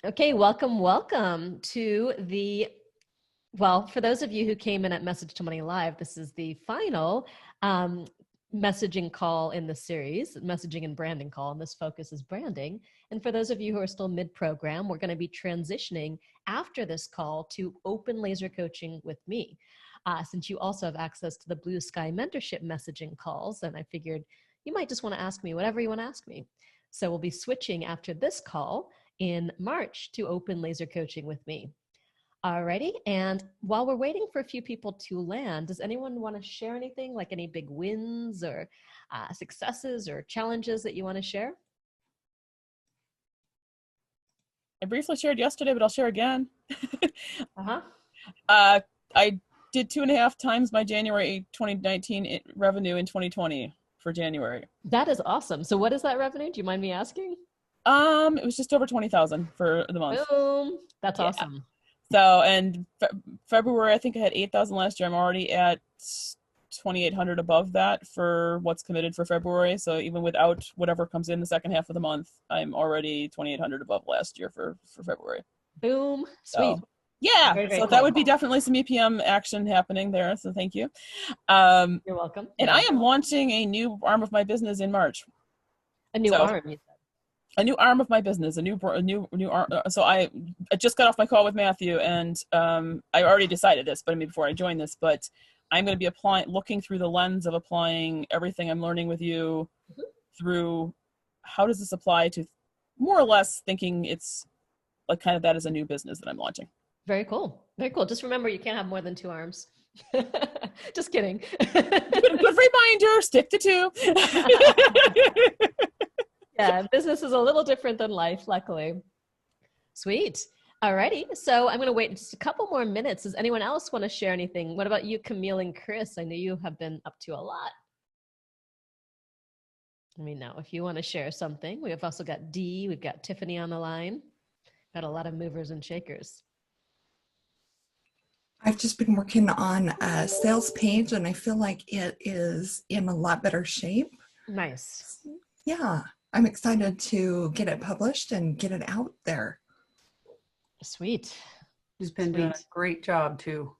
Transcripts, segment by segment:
Okay, welcome to for those of you who came in at Message to Money Live, this is the final um, messaging call in the series, messaging and branding call, and this focus is branding. And for those of you who are still mid-program, we're going to be transitioning after this call to open laser coaching with me. Since you also have access to the Blue Sky mentorship messaging calls, and I figured you might just want to ask me whatever you want to ask me. So we'll be switching after this call in March to open laser coaching with me. Alrighty, and while we're waiting for a few people to land, does anyone want to share anything, like any big wins or successes or challenges that you want to share? I briefly shared yesterday, but I'll share again. Uh-huh. I did 2.5 times my January 2019 revenue in 2020 for January. That is awesome. So what is that revenue? Do you mind me asking? It was just over 20,000 for the month. Boom. That's awesome. So, and February, I think I had 8,000 last year. I'm already at 2,800 above that for what's committed for February. So even without whatever comes in the second half of the month, I'm already 2,800 above last year for February. Boom. Sweet. So, yeah. Very, very so cool. That would be definitely some EPM action happening there. So thank you. You're welcome. And I am launching a new arm of my business in March. A new arm, you said. A new arm of my business, a new arm. So I just got off my call with Matthew, and I already decided this, but I mean before I joined this, but I'm going to be looking through the lens of applying everything I'm learning with you through how does this apply to more or less thinking it's like kind of that as a new business that I'm launching. Very cool. Very cool. Just remember, you can't have more than 2 arms. Just kidding. Good reminder, stick to 2. Yeah, business is a little different than life, luckily. Sweet. Alrighty. So I'm going to wait just a couple more minutes. Does anyone else want to share anything? What about you, Camille and Chris? I know you have been up to a lot. Let me know if you want to share something. We have also got Dee. We've got Tiffany on the line. Got a lot of movers and shakers. I've just been working on a sales page, and I feel like it is in a lot better shape. Nice. Yeah. I'm excited to get it published and get it out there. Sweet. He's been doing a great job too.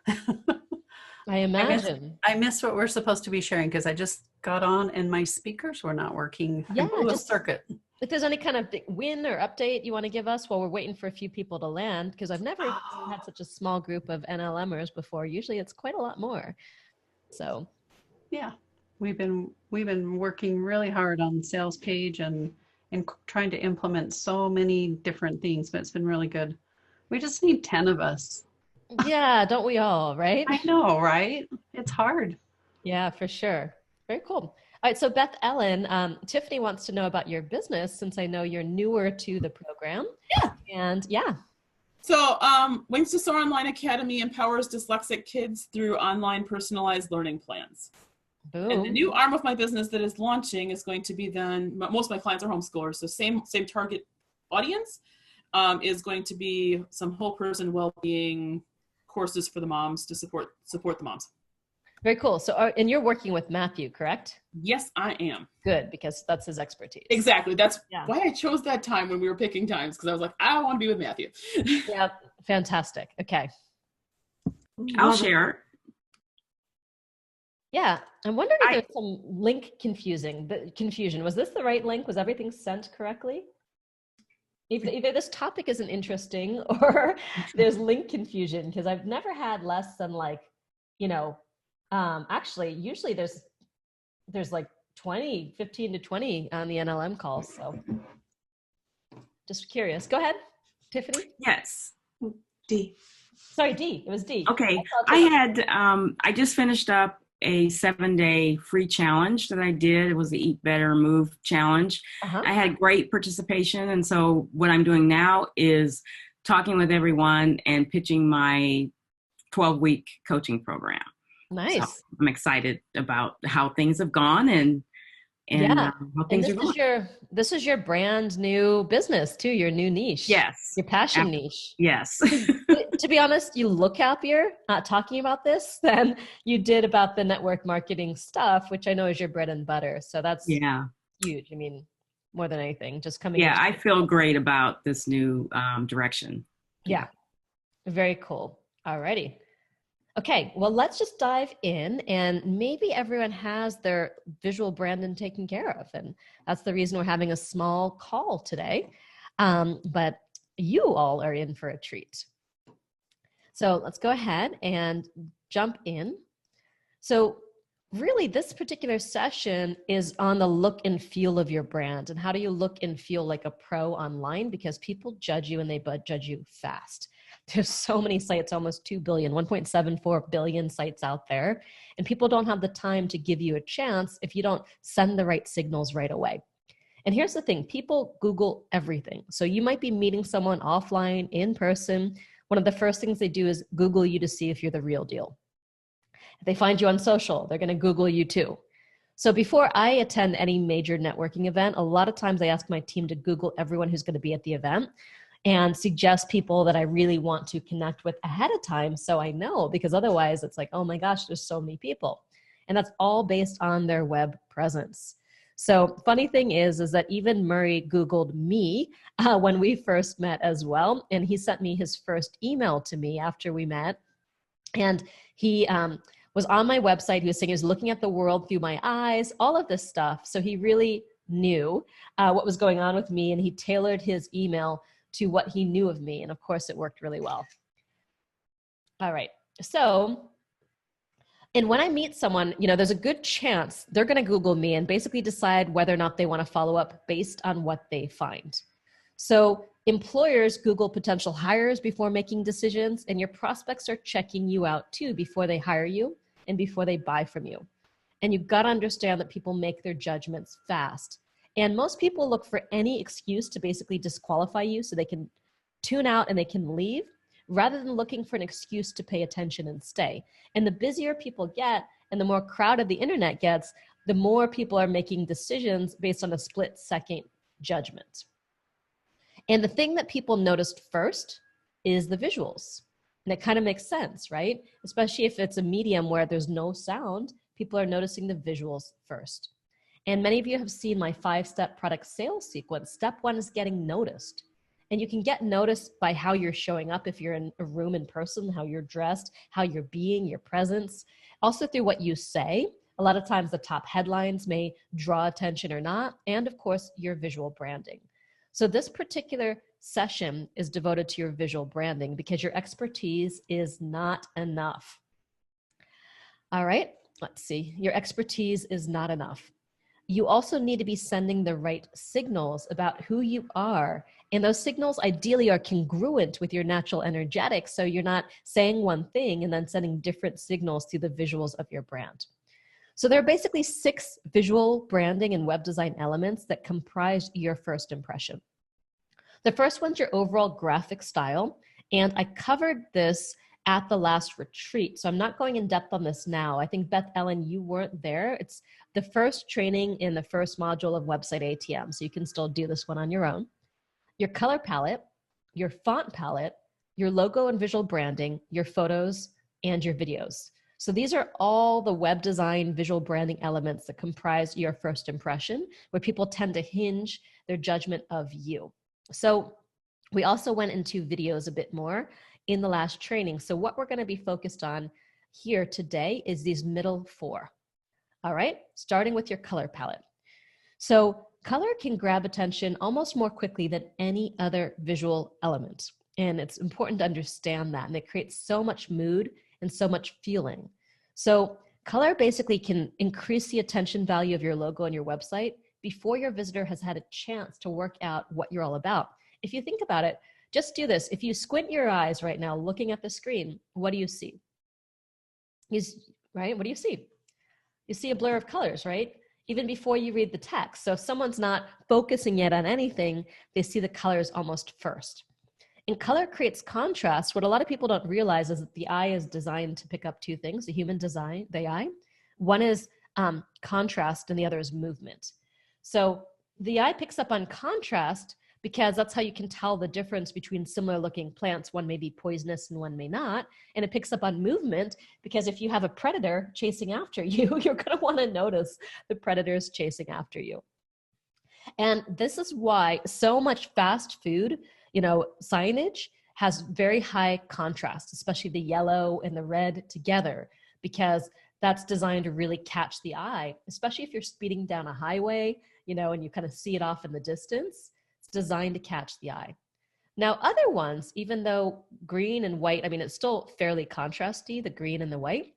I imagine. I missed what we're supposed to be sharing because I just got on and my speakers were not working. Yeah, just circuit. If there's any kind of big win or update you want to give us while we're waiting for a few people to land, because I've never had such a small group of NLMers before. Usually it's quite a lot more. So yeah. We've been working really hard on the sales page and trying to implement so many different things, but it's been really good. We just need 10 of us. Yeah, don't we all, right? I know, right? It's hard. Yeah, for sure. Very cool. All right, so Beth Ellen, Tiffany wants to know about your business since I know you're newer to the program. Yeah. And yeah. So Wings to Soar Online Academy empowers dyslexic kids through online personalized learning plans. Boom. And the new arm of my business that is launching is going to be then, most of my clients are homeschoolers, so same target audience, is going to be some whole person well-being courses for the moms to support the moms. Very cool. So, and you're working with Matthew, correct? Yes, I am. Good, because that's his expertise. Exactly. That's why I chose that time when we were picking times, because I was like, I want to be with Matthew. Yeah, fantastic. Okay. I'll share. Yeah, I'm wondering if there's some link confusion. Was this the right link? Was everything sent correctly? Either this topic isn't interesting or there's link confusion, because I've never had less than actually usually there's like 15 to 20 on the NLM calls. So just curious. Go ahead, Tiffany. Yes. D. Sorry, D. It was D. Okay. I just finished up a 7-day free challenge that I did. It was the Eat Better Move challenge. I had great participation. And so what I'm doing now is talking with everyone and pitching my 12-week coaching program. Nice. So I'm excited about how things have gone and how things are going. This is your brand new business too, your new niche. Yes. Your passion niche. Yes. To be honest, you look happier talking about this than you did about the network marketing stuff, which I know is your bread and butter. So that's huge. I mean, more than anything, just coming Yeah, into I feel great about this new direction. Yeah. Very cool. Alrighty. Okay, well, let's just dive in, and maybe everyone has their visual branding taken care of. And that's the reason we're having a small call today. But you all are in for a treat. So let's go ahead and jump in. So really, this particular session is on the look and feel of your brand. And how do you look and feel like a pro online? Because people judge you, and they judge you fast. There's so many sites, almost 2 billion, 1.74 billion sites out there. And people don't have the time to give you a chance if you don't send the right signals right away. And here's the thing, people Google everything. So you might be meeting someone offline, in person. One of the first things they do is Google you to see if you're the real deal. If they find you on social, they're going to Google you too. So before I attend any major networking event, a lot of times I ask my team to Google everyone who's going to be at the event and suggest people that I really want to connect with ahead of time so I know, because otherwise it's like, oh my gosh, there's so many people. And that's all based on their web presence. So funny thing is that even Murray Googled me when we first met as well. And he sent me his first email to me after we met. And he was on my website. He was saying he was looking at the world through my eyes, all of this stuff. So he really knew what was going on with me, and he tailored his email to what he knew of me. And of course, it worked really well. All right. So, and when I meet someone, there's a good chance they're going to Google me and basically decide whether or not they want to follow up based on what they find. So employers Google potential hires before making decisions, and your prospects are checking you out too before they hire you and before they buy from you. And you've got to understand that people make their judgments fast. And most people look for any excuse to basically disqualify you so they can tune out and they can leave, rather than looking for an excuse to pay attention and stay. And the busier people get and the more crowded the internet gets, the more people are making decisions based on a split-second judgment. And the thing that people noticed first is the visuals. And it kind of makes sense, right? Especially if it's a medium where there's no sound, people are noticing the visuals first. And many of you have seen my 5-step product sales sequence. Step 1 is getting noticed. And you can get noticed by how you're showing up if you're in a room in person, how you're dressed, how you're being, your presence. Also through what you say. A lot of times the top headlines may draw attention or not. And of course, your visual branding. So this particular session is devoted to your visual branding because your expertise is not enough. All right, let's see. Your expertise is not enough. You also need to be sending the right signals about who you are. And those signals ideally are congruent with your natural energetics. So you're not saying one thing and then sending different signals through the visuals of your brand. So there are basically 6 visual branding and web design elements that comprise your first impression. The first one's your overall graphic style. And I covered this at the last retreat. So I'm not going in depth on this now. I think Beth Ellen, you weren't there. It's the first training in the first module of Website ATM. So you can still do this one on your own. Your color palette, your font palette, your logo and visual branding, your photos, and your videos. So these are all the web design visual branding elements that comprise your first impression, where people tend to hinge their judgment of you. So we also went into videos a bit more in the last training. So what we're going to be focused on here today is these middle 4. All right, starting with your color palette. So color can grab attention almost more quickly than any other visual element. And it's important to understand that. And it creates so much mood and so much feeling. So color basically can increase the attention value of your logo and your website before your visitor has had a chance to work out what you're all about. If you think about it, just do this. If you squint your eyes right now looking at the screen, what do you see? Right? What do you see? You see a blur of colors, right? Even before you read the text. So if someone's not focusing yet on anything, they see the colors almost first. And color creates contrast. What a lot of people don't realize is that the eye is designed to pick up 2 things, the human design, the eye. One is contrast and the other is movement. So the eye picks up on contrast because that's how you can tell the difference between similar looking plants. One may be poisonous and one may not. And it picks up on movement because if you have a predator chasing after you, you're going to want to notice the predators chasing after you. And this is why so much fast food, signage has very high contrast, especially the yellow and the red together, because that's designed to really catch the eye, especially if you're speeding down a highway, and you kind of see it off in the distance. It's designed to catch the eye. Now, other ones, even though green and white, it's still fairly contrasty, the green and the white,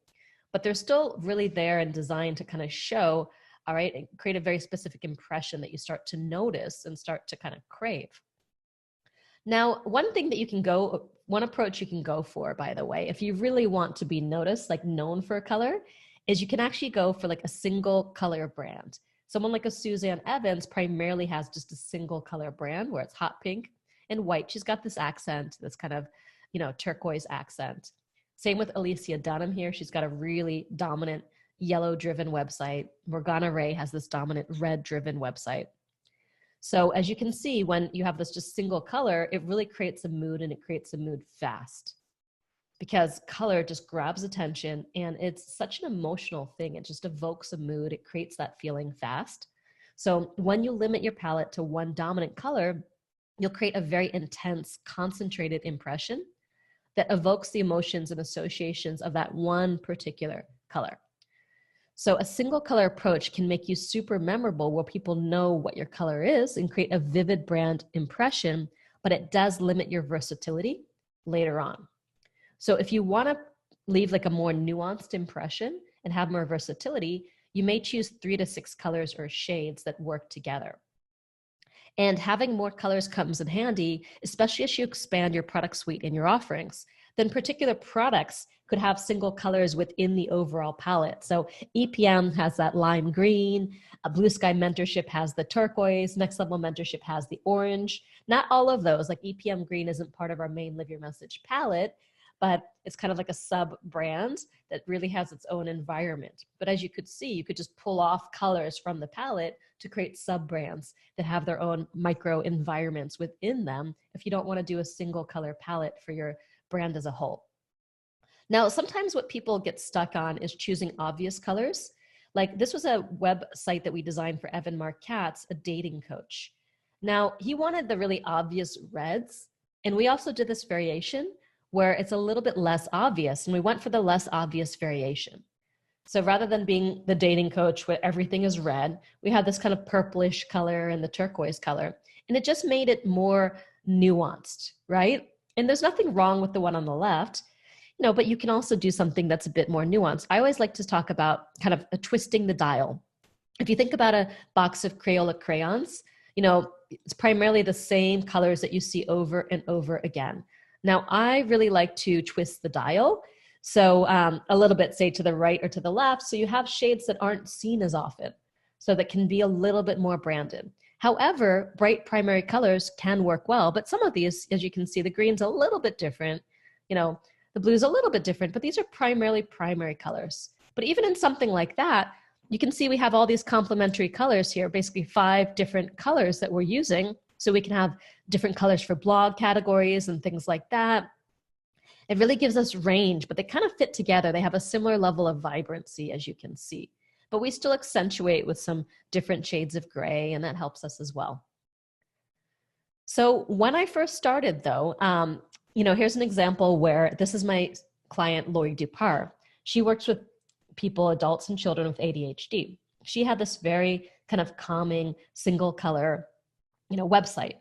but they're still really there and designed to kind of show, all right, and create a very specific impression that you start to notice and start to kind of crave. Now, one approach you can go for, by the way, if you really want to be noticed, like known for a color, is you can actually go for like a single color brand. Someone like a Suzanne Evans primarily has just a single color brand where it's hot pink and white. She's got this accent, this kind of, turquoise accent. Same with Alicia Dunham here. She's got a really dominant yellow-driven website. Morgana Ray has this dominant red-driven website. So as you can see, when you have this just single color, it really creates a mood, and it creates a mood fast, because color just grabs attention, and it's such an emotional thing. It just evokes a mood. It creates that feeling fast. So when you limit your palette to one dominant color, you'll create a very intense, concentrated impression that evokes the emotions and associations of that one particular color. So a single color approach can make you super memorable, where people know what your color is and create a vivid brand impression, but it does limit your versatility later on. So if you want to leave like a more nuanced impression and have more versatility, you may choose 3 to 6 colors or shades that work together. And having more colors comes in handy, especially as you expand your product suite and your offerings. Then particular products could have single colors within the overall palette. So EPM has that lime green, a Blue Sky Mentorship has the turquoise, Next Level Mentorship has the orange. Not all of those, like EPM green isn't part of our main Live Your Message palette, but it's kind of like a sub-brand that really has its own environment. But as you could see, you could just pull off colors from the palette to create sub-brands that have their own micro environments within them if you don't want to do a single color palette for your brand as a whole. Now, sometimes what people get stuck on is choosing obvious colors. Like this was a website that we designed for Evan Mark Katz, a dating coach. Now, he wanted the really obvious reds, and we also did this variation where it's a little bit less obvious, and we went for the less obvious variation. So rather than being the dating coach where everything is red, we had this kind of purplish color and the turquoise color, and it just made it more nuanced, right? And there's nothing wrong with the one on the left, but you can also do something that's a bit more nuanced. I always like to talk about kind of twisting the dial. If you think about a box of Crayola crayons, it's primarily the same colors that you see over and over again. Now, I really like to twist the dial. So a little bit, say to the right or to the left. So you have shades that aren't seen as often, so that can be a little bit more branded. However, bright primary colors can work well, but some of these, as you can see, the green's a little bit different, the blue's a little bit different, but these are primarily primary colors. But even in something like that, you can see we have all these complementary colors here, basically 5 different colors that we're using. So we can have different colors for blog categories and things like that. It really gives us range, but they kind of fit together. They have a similar level of vibrancy, as you can see. But we still accentuate with some different shades of gray, and that helps us as well. So when I first started, though, here's an example where this is my client, Lori Dupar. She works with people, adults and children with ADHD. She had this very kind of calming, single color, website.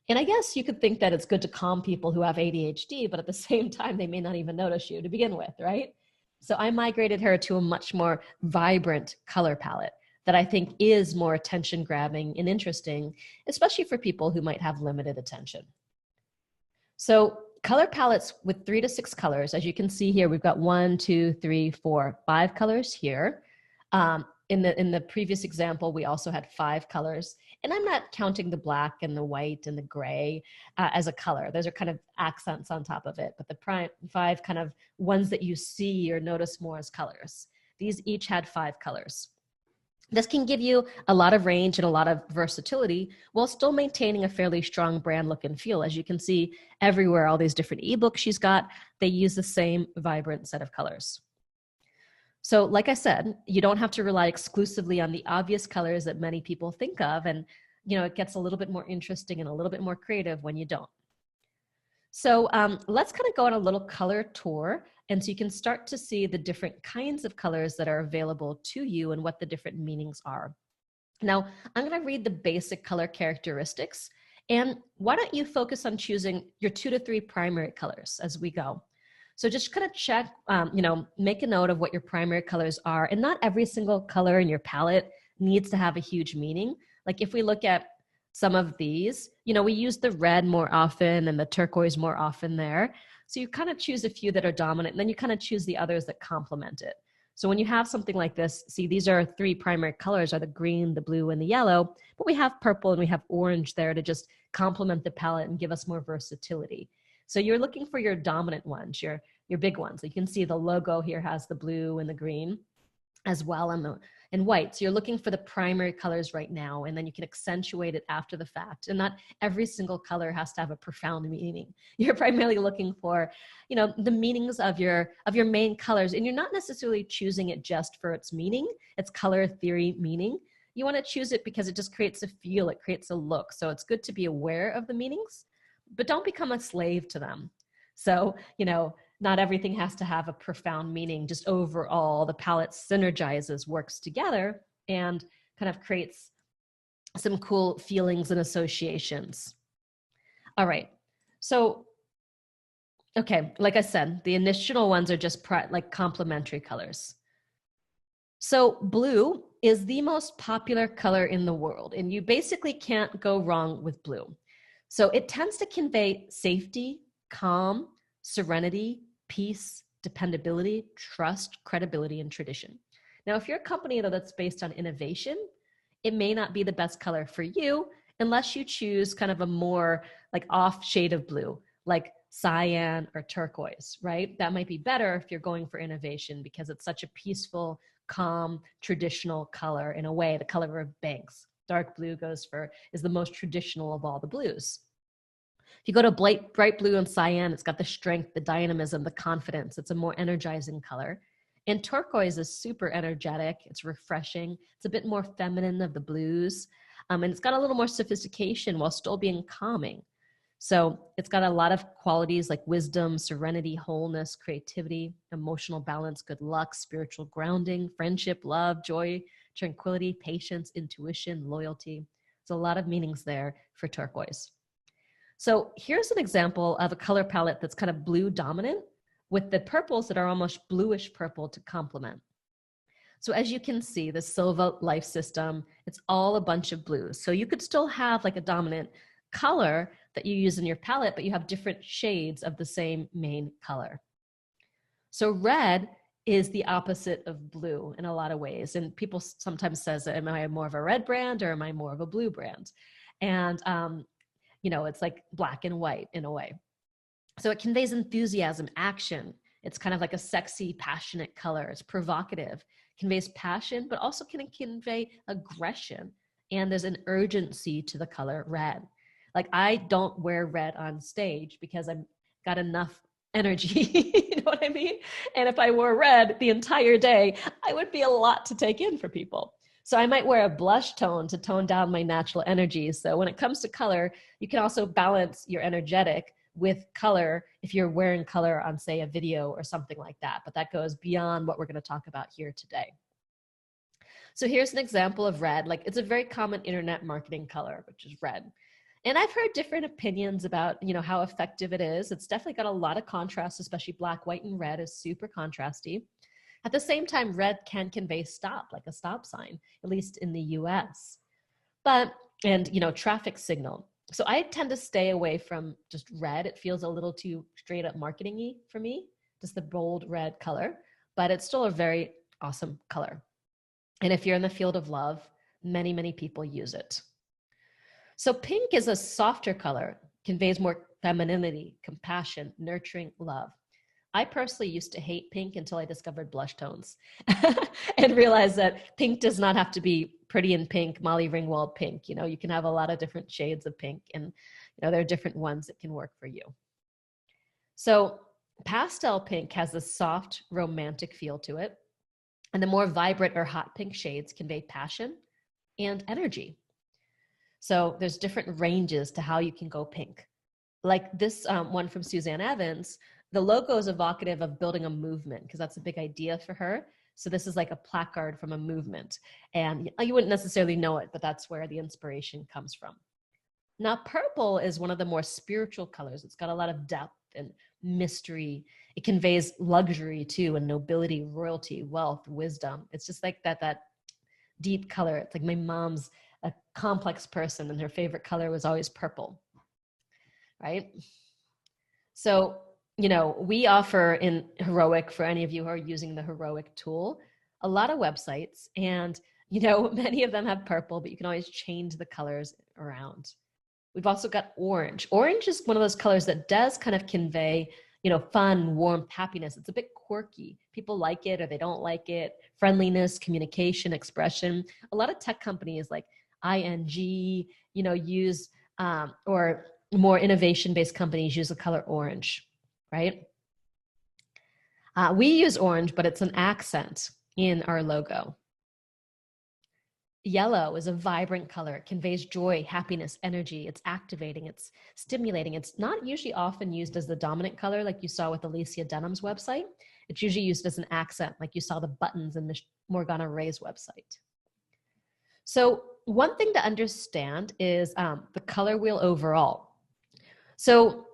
And I guess you could think that it's good to calm people who have ADHD, but at the same time, they may not even notice you to begin with, right? So I migrated her to a much more vibrant color palette that I think is more attention grabbing and interesting, especially for people who might have limited attention. So color palettes with 3 to 6 colors, as you can see here, we've got 1, 2, 3, 4, 5 colors here. In the previous example, we also had 5 colors, and I'm not counting the black and the white and the gray as a color. Those are kind of accents on top of it, but the 5 kind of ones that you see or notice more as colors. These each had 5 colors. This can give you a lot of range and a lot of versatility while still maintaining a fairly strong brand look and feel. As you can see everywhere, all these different ebooks she's got, they use the same vibrant set of colors. So like I said, you don't have to rely exclusively on the obvious colors that many people think of. And it gets a little bit more interesting and a little bit more creative when you don't. So let's kind of go on a little color tour. And so you can start to see the different kinds of colors that are available to you and what the different meanings are. Now, I'm going to read the basic color characteristics. And why don't you focus on choosing your 2 to 3 primary colors as we go? So just kind of check, make a note of what your primary colors are. And not every single color in your palette needs to have a huge meaning. Like if we look at some of these, we use the red more often and the turquoise more often there. So you kind of choose a few that are dominant, and then you kind of choose the others that complement it. So when you have something like this, see, these are 3 primary colors, are the green, the blue, and the yellow, but we have purple and we have orange there to just complement the palette and give us more versatility. So you're looking for your dominant ones, your big ones. You can see the logo here has the blue and the green as well, and white. So you're looking for the primary colors right now, and then you can accentuate it after the fact. And not every single color has to have a profound meaning. You're primarily looking for, the meanings of your main colors, and you're not necessarily choosing it just for its meaning, its color theory meaning. You want to choose it because it just creates a feel, it creates a look. So it's good to be aware of the meanings, but don't become a slave to them. So, not everything has to have a profound meaning. Just overall, the palette synergizes, works together, and kind of creates some cool feelings and associations. All right. So, okay, like I said, the initial ones are just like complementary colors. So blue is the most popular color in the world, and you basically can't go wrong with blue. So it tends to convey safety, calm, serenity, peace, dependability, trust, credibility, and tradition. Now, if you're a company that's based on innovation, it may not be the best color for you unless you choose kind of a more like off shade of blue, like cyan or turquoise, right? That might be better if you're going for innovation because it's such a peaceful, calm, traditional color in a way, the color of banks. Dark blue is the most traditional of all the blues. If you go to bright blue and cyan, it's got the strength, the dynamism, the confidence. It's a more energizing color. And turquoise is super energetic. It's refreshing. It's a bit more feminine of the blues. And it's got a little more sophistication while still being calming. So it's got a lot of qualities like wisdom, serenity, wholeness, creativity, emotional balance, good luck, spiritual grounding, friendship, love, joy, tranquility, patience, intuition, loyalty. There's a lot of meanings there for turquoise. So here's an example of a color palette that's kind of blue dominant with the purples that are almost bluish purple to complement. So as you can see, the Silva life system, it's all a bunch of blues. So you could still have like a dominant color that you use in your palette, but you have different shades of the same main color. So red is the opposite of blue in a lot of ways. And people sometimes says, am I more of a red brand or am I more of a blue brand? And, it's like black and white in a way. So it conveys enthusiasm, action. It's kind of like a sexy, passionate color. It's provocative, conveys passion, but also can convey aggression. And there's an urgency to the color red. Like I don't wear red on stage because I've got enough energy, you know what I mean? And if I wore red the entire day, I would be a lot to take in for people. So I might wear a blush tone to tone down my natural energy. So when it comes to color, you can also balance your energetic with color if you're wearing color on, say, a video or something like that. But that goes beyond what we're going to talk about here today. So here's an example of red. Like it's a very common internet marketing color, which is red. And I've heard different opinions about, how effective it is. It's definitely got a lot of contrast, especially black, white, and red is super contrasty. At the same time, red can convey stop, like a stop sign, at least in the US. And traffic signal. So I tend to stay away from just red. It feels a little too straight up marketing-y for me, just the bold red color, but it's still a very awesome color. And if you're in the field of love, many, many people use it. So pink is a softer color, conveys more femininity, compassion, nurturing, love. I personally used to hate pink until I discovered blush tones and realized that pink does not have to be pretty in pink, Molly Ringwald pink. You can have a lot of different shades of pink and there are different ones that can work for you. So pastel pink has a soft, romantic feel to it. And the more vibrant or hot pink shades convey passion and energy. So there's different ranges to how you can go pink. Like this one from Suzanne Evans, the logo is evocative of building a movement because that's a big idea for her. So this is like a placard from a movement. And you wouldn't necessarily know it, but that's where the inspiration comes from. Now, purple is one of the more spiritual colors. It's got a lot of depth and mystery. It conveys luxury too, and nobility, royalty, wealth, wisdom. It's just like that deep color. It's like my mom's a complex person and her favorite color was always purple, right? So, we offer in Heroic, for any of you who are using the Heroic tool, a lot of websites, and many of them have purple, but you can always change the colors around. We've also got orange. Orange is one of those colors that does kind of convey, fun, warmth, happiness. It's a bit quirky. People like it or they don't like it. Friendliness, communication, expression. A lot of tech companies like ING, use, or more innovation-based companies use the color orange, right? We use orange, but it's an accent in our logo. Yellow is a vibrant color. It conveys joy, happiness, energy. It's activating. It's stimulating. It's not usually often used as the dominant color like you saw with Alicia Denham's website. It's usually used as an accent like you saw the buttons in Morgana Ray's website. So one thing to understand is the color wheel overall. So,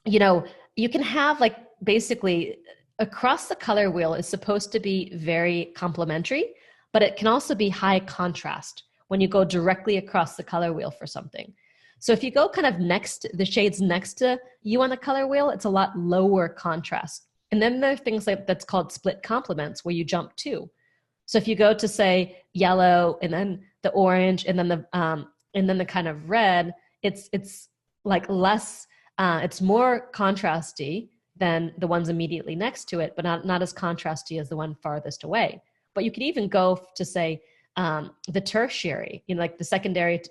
you can have basically across the color wheel is supposed to be very complementary, but it can also be high contrast when you go directly across the color wheel for something. So if you go kind of the shades next to you on the color wheel, it's a lot lower contrast. And then there are things that's called split complements where you jump to. So if you go to say yellow and then the orange and then the kind of red, it's like less, it's more contrasty than the ones immediately next to it, but not as contrasty as the one farthest away. But you could even go to say the tertiary, like the secondary,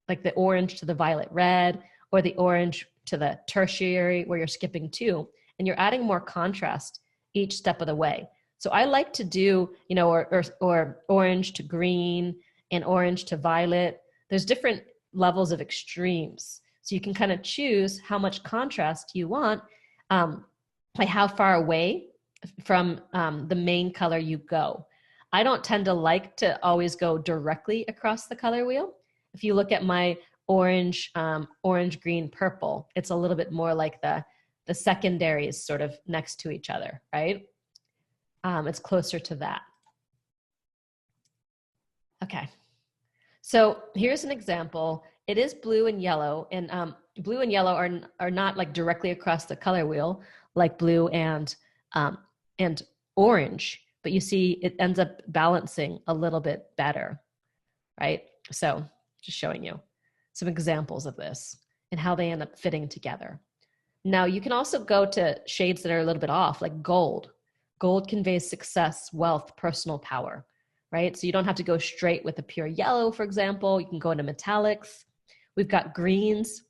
like the orange to the violet red, or the orange to the tertiary where you're skipping to, and you're adding more contrast each step of the way. So I like to do, or orange to green and orange to violet. There's different levels of extremes. So you can kind of choose how much contrast you want by how far away from the main color you go. I don't tend to like to always go directly across the color wheel. If you look at my orange, green, purple, it's a little bit more like the secondaries sort of next to each other, right? It's closer to that. Okay. So here's an example. It is blue and yellow, and blue and yellow are not like directly across the color wheel like blue and orange, but you see it ends up balancing a little bit better, right? So just showing you some examples of this and how they end up fitting together. Now you can also go to shades that are a little bit off, like gold. Gold conveys success, wealth, personal power, right? So you don't have to go straight with a pure yellow, for example. You can go into metallics. We've got greens.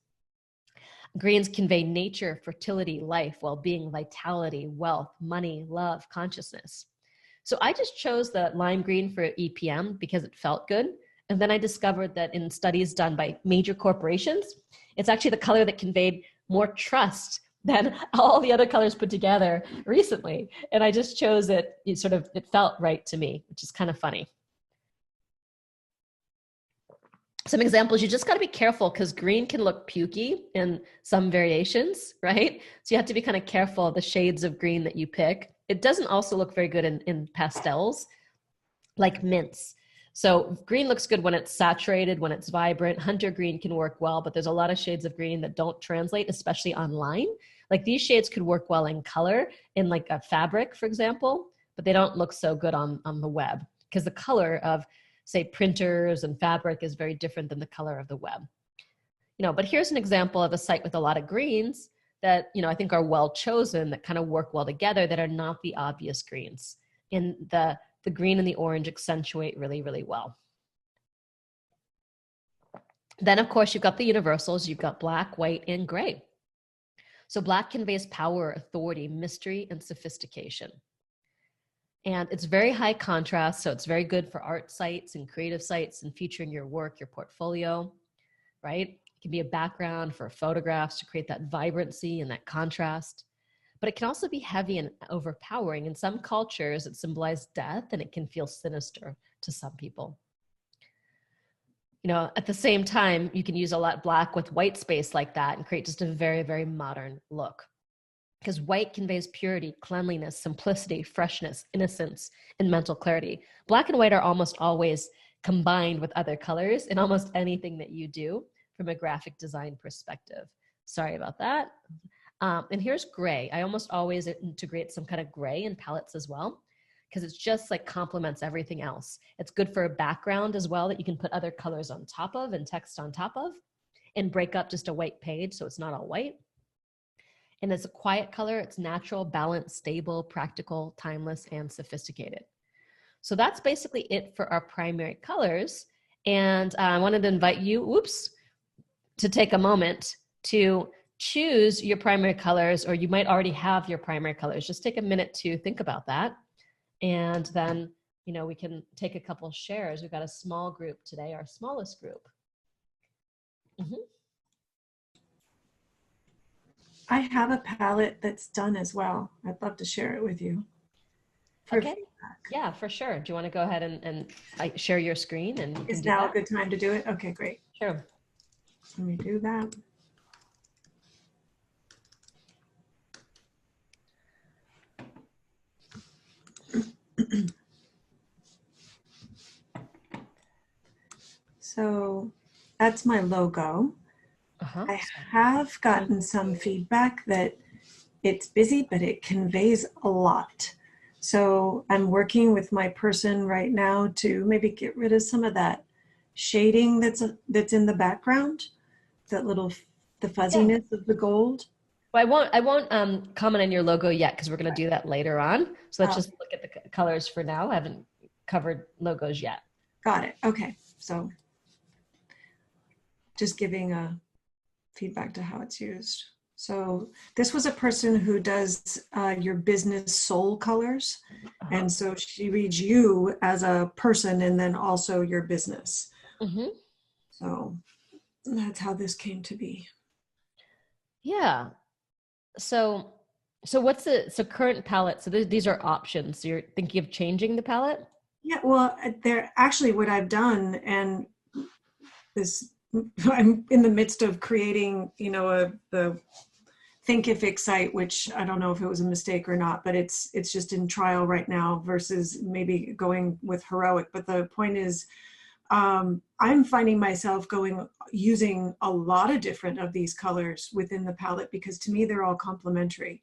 Greens convey nature, fertility, life, well-being, vitality, wealth, money, love, consciousness. So I just chose the lime green for EPM because it felt good. And then I discovered that in studies done by major corporations, it's actually the color that conveyed more trust than all the other colors put together recently. And I just chose it. It felt right to me, which is kind of funny. Some examples, you just got to be careful because green can look pukey in some variations, right? So you have to be kind of careful of the shades of green that you pick. It doesn't also look very good in pastels, like mints. So green looks good when it's saturated, when it's vibrant. Hunter green can work well, but there's a lot of shades of green that don't translate, especially online. Like these shades could work well in color, in like a fabric, for example, but they don't look so good on the web because the color of, say, printers and fabric is very different than the color of the web. But here's an example of a site with a lot of greens that, I think are well chosen, that kind of work well together, that are not the obvious greens. And the green and the orange accentuate really, really well. Then, of course, you've got the universals. You've got black, white, and gray. So black conveys power, authority, mystery, and sophistication. And it's very high contrast, so it's very good for art sites and creative sites and featuring your work, your portfolio. right? It can be a background for photographs to create that vibrancy and that contrast. But it can also be heavy and overpowering. In some cultures, it symbolizes death and it can feel sinister to some people. You know, at the same time, you can use a lot black with white space like that and create just a very, very modern look. Because white conveys purity, cleanliness, simplicity, freshness, innocence, and mental clarity. Black and white are almost always combined with other colors in almost anything that you do from a graphic design perspective. Sorry about that. And here's gray. I almost always integrate some kind of gray in palettes as well, because it's just like complements everything else. It's good for a background as well that you can put other colors on top of and text on top of and break up just a white page so it's not all white. And it's a quiet color. It's natural, balanced, stable, practical, timeless, and sophisticated. So that's basically it for our primary colors. And I wanted to invite you, to take a moment to choose your primary colors, or you might already have your primary colors. Just take a minute to think about that. And then, you know, we can take a couple shares. We've got a small group today, our smallest group. I have a palette that's done as well. I'd love to share it with you. Okay. Yeah, for sure. Do you want to go ahead and share your screen? And is now a good time to do it? Okay, great. Sure. Let me do that. So that's my logo. I have gotten some feedback that it's busy, but it conveys a lot. So I'm working with my person right now to maybe get rid of some of that shading that's in the background, the fuzziness of the gold. Well, I won't comment on your logo yet because we're going to do that later on. So let's just look at the colors for now. I haven't covered logos yet. Got it. Okay. So just giving a feedback to how it's used. So this was a person who does your business soul colors. And so she reads you as a person and then also your business. So that's how this came to be. Yeah. So what's the current palette? So these are options. So you're thinking of changing the palette? Yeah, well, they're actually what I've done, and I'm in the midst of creating, you know, the Thinkific site, which I don't know if it was a mistake or not, but it's just in trial right now versus maybe going with Heroic. But the point is, I'm finding myself using a lot of different of these colors within the palette because to me they're all complementary.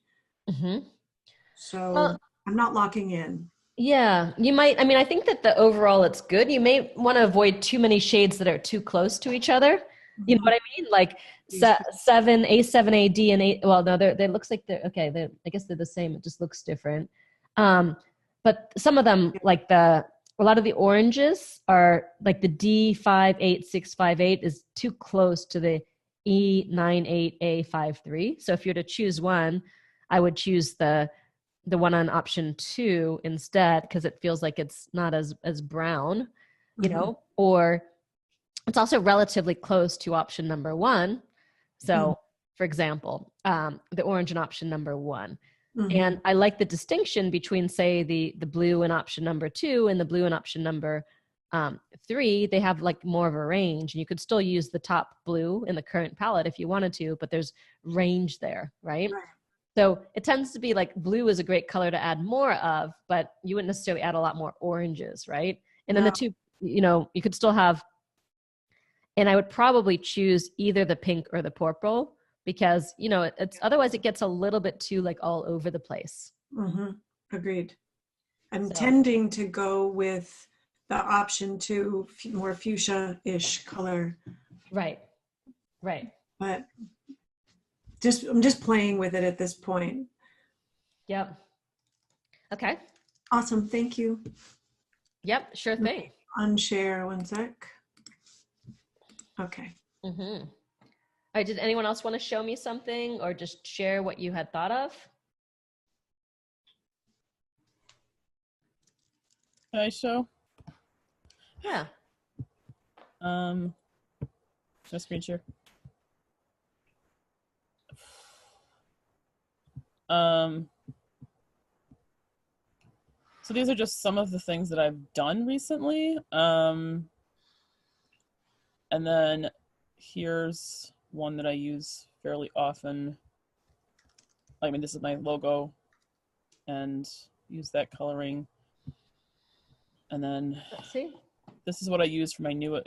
So I'm not locking in. Yeah, you might. I mean, I think that the overall it's good. You may want to avoid too many shades that are too close to each other. You know what I mean? Like A7 AD and A. Well, no, they looks like they're okay. I guess they're the same. It just looks different. But some of them, like a lot of the oranges are like the D58658 is too close to the E98A53. So if you're to choose one, I would choose the one on option 2 instead, because it feels like it's not as brown, you know, or it's also relatively close to option number 1. So for example, the orange in option number 1. And I like the distinction between, say, the blue in option number 2 and the blue in option number 3. They have like more of a range, and you could still use the top blue in the current palette if you wanted to, but there's range there, right? So it tends to be like blue is a great color to add more of, but you wouldn't necessarily add a lot more oranges, right? And then the two, you know, you could still have, and I would probably choose either the pink or the purple because, you know, it's otherwise it gets a little bit too like all over the place. Agreed. I'm tending to go with the option 2, more fuchsia-ish color. Right. But I'm just playing with it at this point. Yep. Okay. Awesome. Thank you. Yep. Sure thing. Unshare 1 sec. Okay. All right. Did anyone else want to show me something or just share what you had thought of? Can I show? Yeah. So my screen share. So these are just some of the things that I've done recently. And then here's one that I use fairly often. I mean, this is my logo and use that coloring. And then Let's see. This is what I use for my new,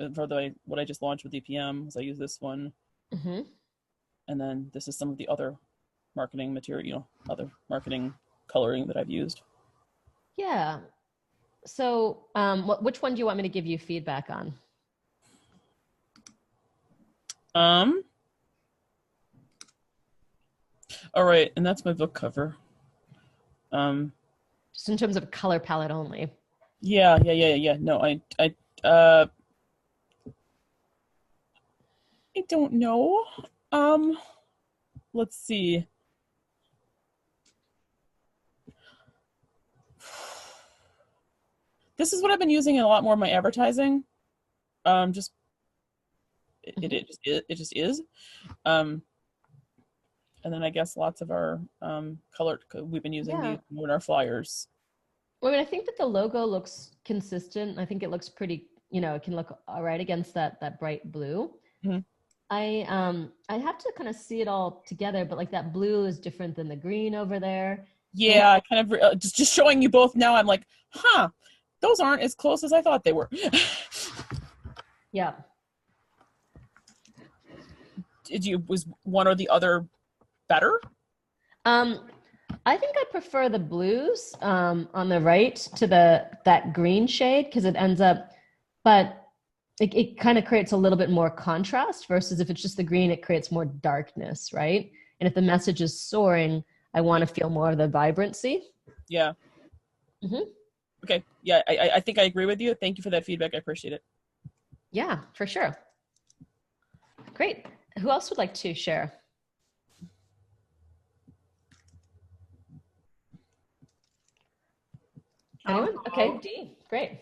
what I just launched with EPM. So I use this one. Mm-hmm. And then this is some of the other marketing material, other marketing coloring that I've used. Yeah. So which one do you want me to give you feedback on? All right, and that's my book cover. Just in terms of color palette only. Yeah. No, I don't know. Let's see. This is what I've been using in a lot more of my advertising. It just is. And then I guess lots of our color, we've been using these in our flyers. Well, I mean, I think that the logo looks consistent. I think it looks pretty, it can look all right against that bright blue. Mm-hmm. I have to kind of see it all together, but like that blue is different than the green over there. Yeah, I kind of just showing you both now. I'm like, those aren't as close as I thought they were. Yeah. Was one or the other better? I think I prefer the blues on the right to that green shade because it ends up, but it kind of creates a little bit more contrast versus if it's just the green, it creates more darkness, right? And if the message is soaring, I want to feel more of the vibrancy. Yeah. Mm-hmm. Okay. Yeah, I think I agree with you. Thank you for that feedback. I appreciate it. Yeah, for sure. Great. Who else would like to share? Anyone? Okay, Dee, great.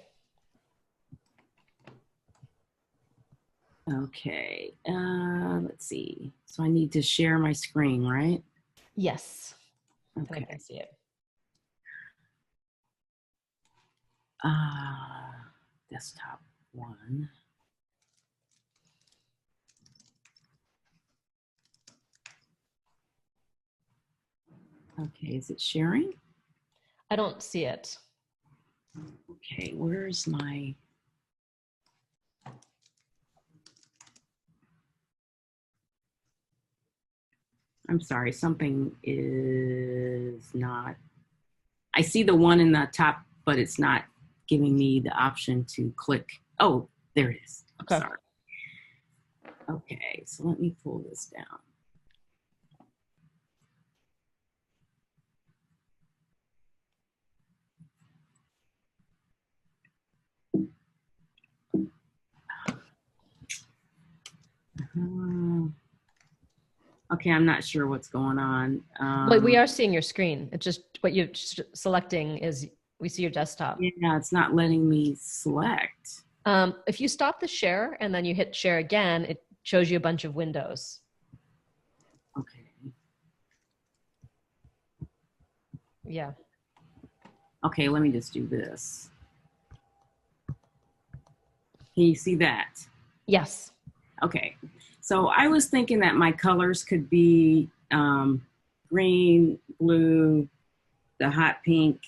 Okay, let's see. So I need to share my screen, right? Yes. Okay. I can see it. Desktop one. Okay, is it sharing? I don't see it. Okay, where's my... I'm sorry, something is not... I see the one in the top, but it's not giving me the option to click. Oh, there it is. Okay. Sorry. Okay, so let me pull this down. Okay, I'm not sure what's going on. Well, we are seeing your screen. It's just what you're selecting is we see your desktop. Yeah, it's not letting me select. If you stop the share and then you hit share again, it shows you a bunch of windows. Okay. Yeah. Okay, let me just do this. Can you see that? Yes. Okay, so I was thinking that my colors could be green, blue, the hot pink,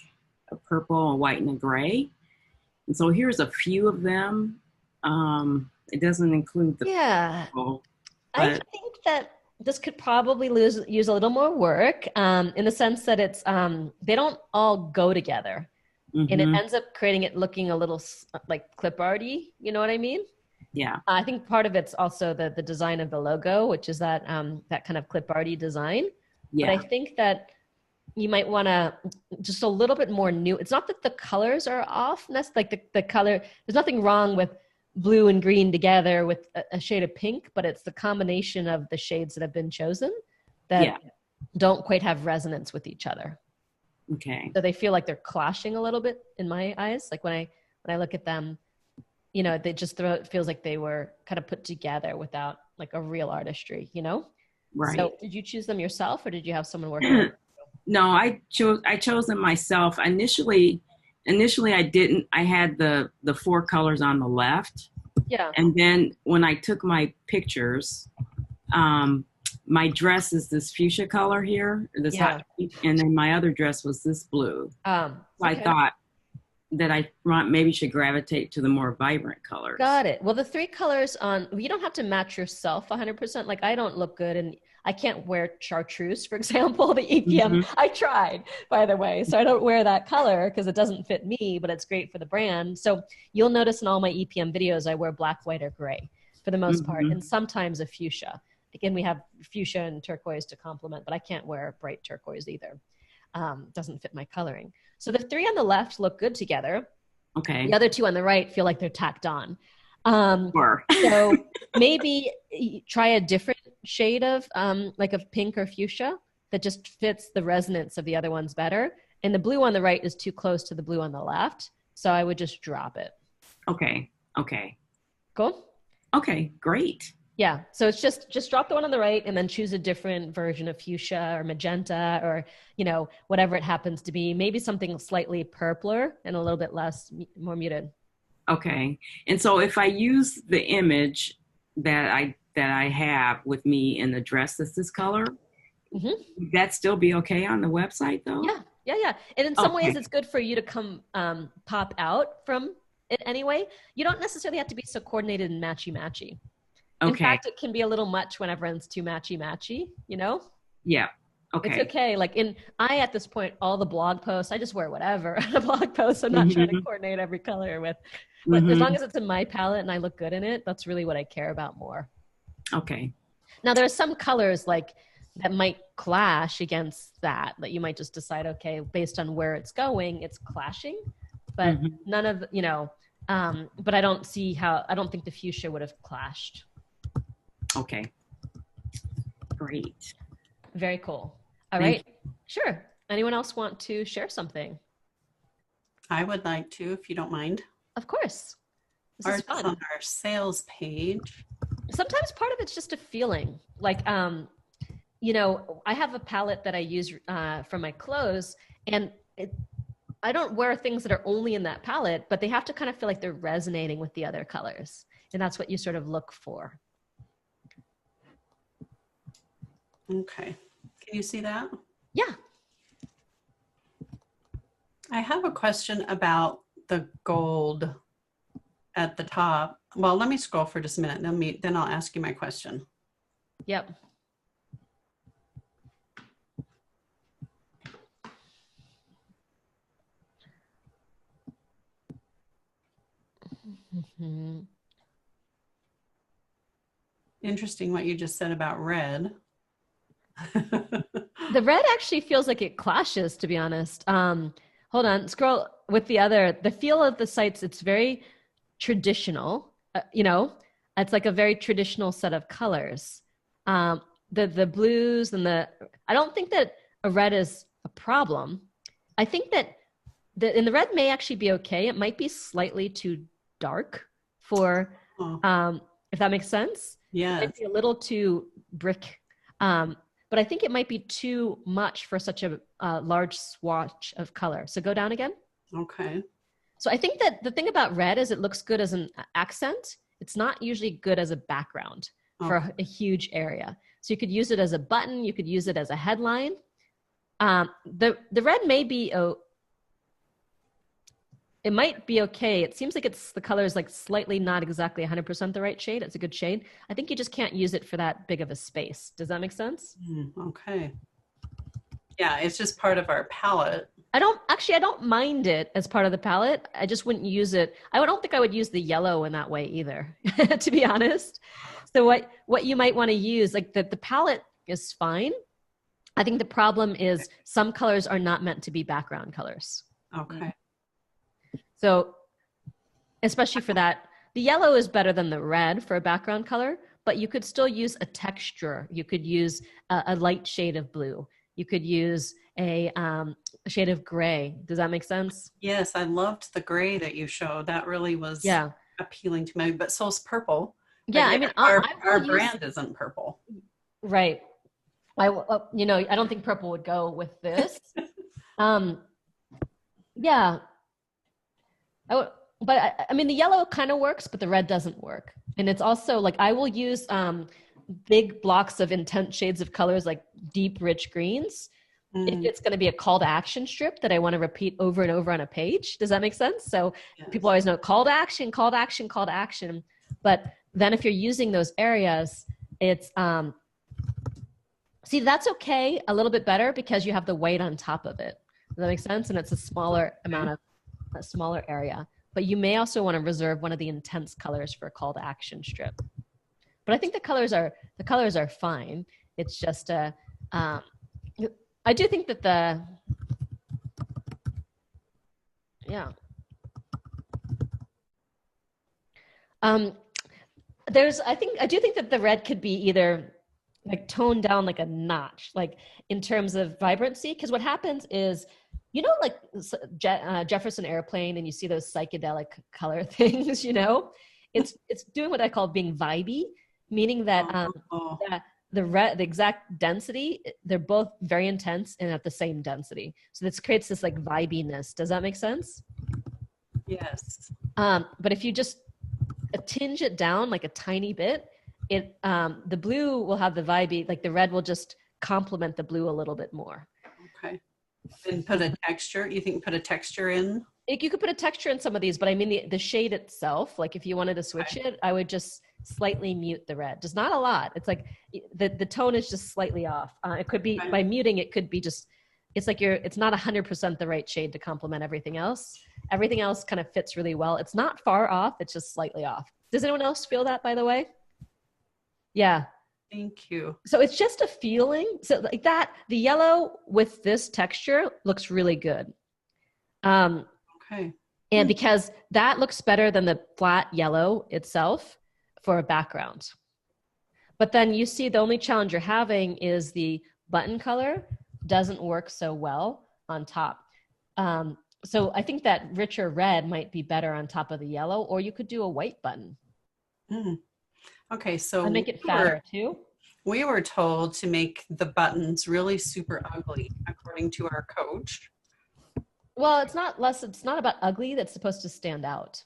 a purple, a white, and a gray. And so here's a few of them. It doesn't include the purple. I think that this could probably use a little more work in the sense that it's they don't all go together. Mm-hmm. And it ends up creating it looking a little like clip arty, you know what I mean? Yeah. I think part of it's also the design of the logo, which is that that kind of clip arty design. Yeah. But I think that you might want to just a little bit more new. It's not that the colors are off. That's like the color. There's nothing wrong with blue and green together with a shade of pink, but it's the combination of the shades that have been chosen that don't quite have resonance with each other. Okay. So they feel like they're clashing a little bit in my eyes. Like when I look at them, you know, they just it feels like they were kind of put together without like a real artistry, you know? Right. So did you choose them yourself or did you have someone working on them? No, I chose them myself. Initially I didn't. I had the 4 colors on the left. Yeah. And then when I took my pictures, my dress is this fuchsia color here, this hot pink, and then my other dress was this blue. So I thought that I maybe should gravitate to the more vibrant colors. Got it. Well, the 3 colors you don't have to match yourself 100%. Like I don't look good and I can't wear chartreuse, for example, the EPM. I tried, by the way. So I don't wear that color because it doesn't fit me, but it's great for the brand. So you'll notice in all my EPM videos, I wear black, white, or gray for the most part, and sometimes a fuchsia. Again, we have fuchsia and turquoise to complement, but I can't wear bright turquoise either. Doesn't fit my coloring. So the 3 on the left look good together. Okay. The other 2 on the right feel like they're tacked on. Sure. So maybe try a different shade of like of pink or fuchsia that just fits the resonance of the other ones better. And the blue on the right is too close to the blue on the left. So I would just drop it. Okay. Cool? Okay, great. Yeah. So it's just drop the one on the right and then choose a different version of fuchsia or magenta or, you know, whatever it happens to be. Maybe something slightly purpler and a little bit more muted. Okay. And so if I use the image that I have with me in the dress that's this color, would that still be okay on the website though? Yeah. And in some ways it's good for you to come pop out from it anyway. You don't necessarily have to be so coordinated and matchy-matchy. Okay. In fact, it can be a little much when everyone's too matchy-matchy, you know? Yeah. Okay. It's okay. Like at this point, all the blog posts, I just wear whatever on a blog post. I'm not trying to coordinate every color with, but as long as it's in my palette and I look good in it, that's really what I care about more. Okay. Now there are some colors like that might clash against that you might just decide, okay, based on where it's going, it's clashing, but none of, you know, but I don't think the fuchsia would have clashed. Okay. Great. Very cool. All right. Sure. Anyone else want to share something? I would like to, if you don't mind. Of course. This is fun. On our sales page. Sometimes part of it's just a feeling. Like, you know, I have a palette that I use for my clothes, and I don't wear things that are only in that palette, but they have to kind of feel like they're resonating with the other colors. And that's what you sort of look for. Okay. Can you see that? Yeah. I have a question about the gold at the top. Well, let me scroll for just a minute. Then I'll ask you my question. Yep. Interesting what you just said about red. The red actually feels like it clashes, to be honest. Hold on, scroll with the feel of the sites. It's very traditional, you know, it's like a very traditional set of colors. The blues and I don't think that a red is a problem. I think that the red may actually be okay. It might be slightly too dark for, if that makes sense. Yeah. It might be a little too brick. But I think it might be too much for such a large swatch of color. So go down again. Okay. So I think that the thing about red is it looks good as an accent. It's not usually good as a background for a huge area. So you could use it as a button. You could use it as a headline. The red may be, it might be okay. It seems like the color is like slightly not exactly 100% the right shade. It's a good shade. I think you just can't use it for that big of a space. Does that make sense? Okay. Yeah, it's just part of our palette. I don't mind it as part of the palette. I just wouldn't use it. I don't think I would use the yellow in that way either, to be honest. So what you might want to use, like the palette is fine. I think the problem is some colors are not meant to be background colors. Okay. So especially for that, the yellow is better than the red for a background color, but you could still use a texture. You could use a light shade of blue. You could use a shade of gray. Does that make sense? Yes, I loved the gray that you showed. That really was appealing to me, but so's purple. Yeah, I mean, our brand isn't purple. Right. You know, I don't think purple would go with this. Yeah. But I mean, the yellow kind of works, but the red doesn't work. And it's also like, I will use big blocks of intense shades of colors, like deep, rich greens, if it's going to be a call to action strip that I want to repeat over and over on a page. Does that make sense? So people always know call to action, call to action, call to action. But then if you're using those areas, it's, see, that's okay, a little bit better because you have the white on top of it. Does that make sense? And it's a smaller amount of, a smaller area. But you may also want to reserve one of the intense colors for a call to action strip. But I think the colors are fine. It's just I do think that I do think that the red could be either like toned down like a notch, like in terms of vibrancy. Because what happens is, you know, like Jefferson Airplane, and you see those psychedelic color things, you know, it's doing what I call being vibey, meaning that that the exact density, they're both very intense and at the same density. So this creates this like vibiness. Does that make sense? Yes. But if you just tinge it down like a tiny bit, the blue will have the vibey, like the red will just complement the blue a little bit more. Okay. And put a texture, you think put a texture in? You could put a texture in some of these, but I mean the shade itself, like if you wanted to switch it, I would just slightly mute the red. Just not a lot. It's like the tone is just slightly off. It could be by muting, it could be just, it's like it's not 100% the right shade to complement everything else. Everything else kind of fits really well. It's not far off. It's just slightly off. Does anyone else feel that, by the way? Yeah. Thank you. So it's just a feeling. So like that, the yellow with this texture looks really good. Okay. And because that looks better than the flat yellow itself for a background. But then you see the only challenge you're having is the button color doesn't work so well on top. So I think that richer red might be better on top of the yellow, or you could do a white button. Okay, so and make it fatter too. We were told to make the buttons really super ugly, according to our coach. Well, it's not about ugly. That's supposed to stand out.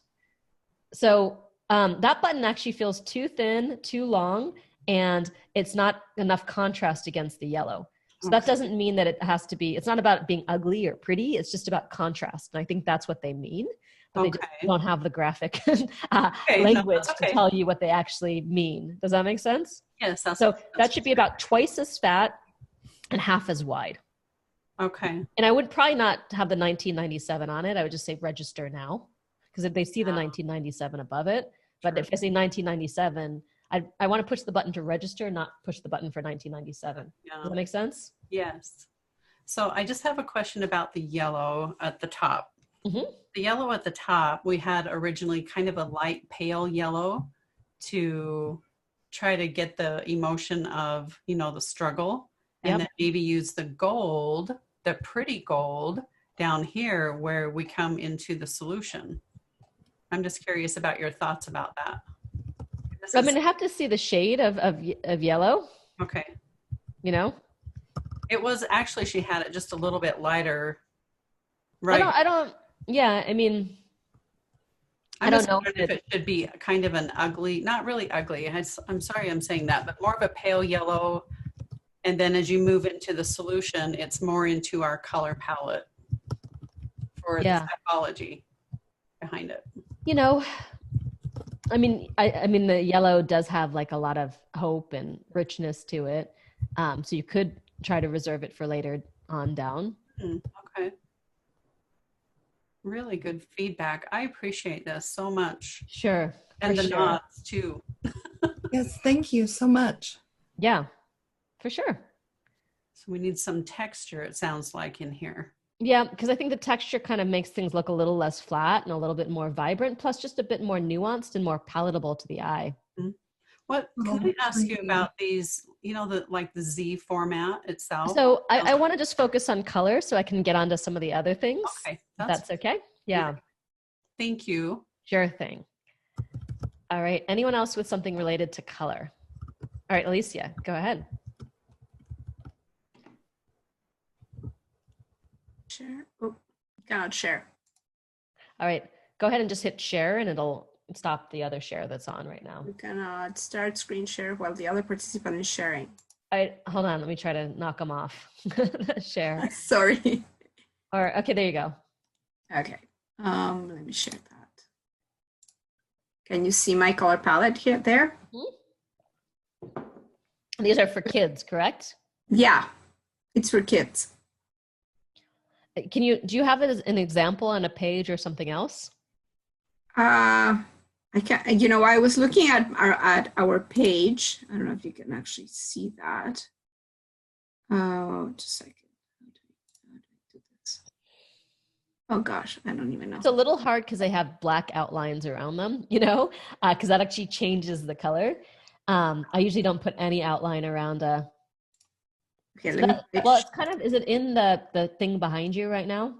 So that button actually feels too thin, too long, and it's not enough contrast against the yellow. So that doesn't mean that it has to be, it's not about being ugly or pretty. It's just about contrast. And I think that's what they mean. But they just don't have the graphic language to tell you what they actually mean. Does that make sense? Yes. So that should be about twice as fat and half as wide. Okay. And I would probably not have the 1997 on it. I would just say register now, because if they see the 1997 above it. But if I say 1997, I want to push the button to register, not push the button for 1997. Yeah. Does that make sense? Yes. So I just have a question about the yellow at the top. The yellow at the top, we had originally kind of a light pale yellow to try to get the emotion of, you know, the struggle. And then maybe use the gold, the pretty gold down here where we come into the solution. I'm just curious about your thoughts about that. I'm going to have to see the shade of yellow. Okay. You know? It was actually, she had it just a little bit lighter. Right. I don't, yeah, I mean, I don't know if it should be kind of an ugly, not really ugly. I'm sorry I'm saying that, but more of a pale yellow. And then as you move into the solution, it's more into our color palette for the psychology behind it. You know, I mean, I mean, the yellow does have like a lot of hope and richness to it. So you could try to reserve it for later on down. Okay. Really good feedback. I appreciate this so much. Sure. And the nods too. Yes, thank you so much. Yeah, for sure. So we need some texture, it sounds like, in here. Yeah, because I think the texture kind of makes things look a little less flat and a little bit more vibrant, plus just a bit more nuanced and more palatable to the eye. What can I ask you about these, you know, the Z format itself? So I want to just focus on color so I can get onto some of the other things. Okay. That's okay. Yeah. Thank you. Sure thing. All right. Anyone else with something related to color? All right, Alicia, go ahead. Share. Oh, cannot share. All right. Go ahead and just hit share and it'll stop the other share that's on right now. We cannot start screen share while the other participant is sharing. All right, hold on. Let me try to knock them off. Share. Sorry. Or okay, there you go. Okay. Let me share that. Can you see my color palette here there? Mm-hmm. These are for kids, correct? Yeah, it's for kids. Do you have it as an example on a page or something else? I can't, I was looking at our page. I don't know if you can actually see that. Oh, just a second. How do I do this? Oh gosh, I don't even know. It's a little hard because they have black outlines around them, because that actually changes the color. I usually don't put any outline around Okay, well, it's kind of, is it in the thing behind you right now?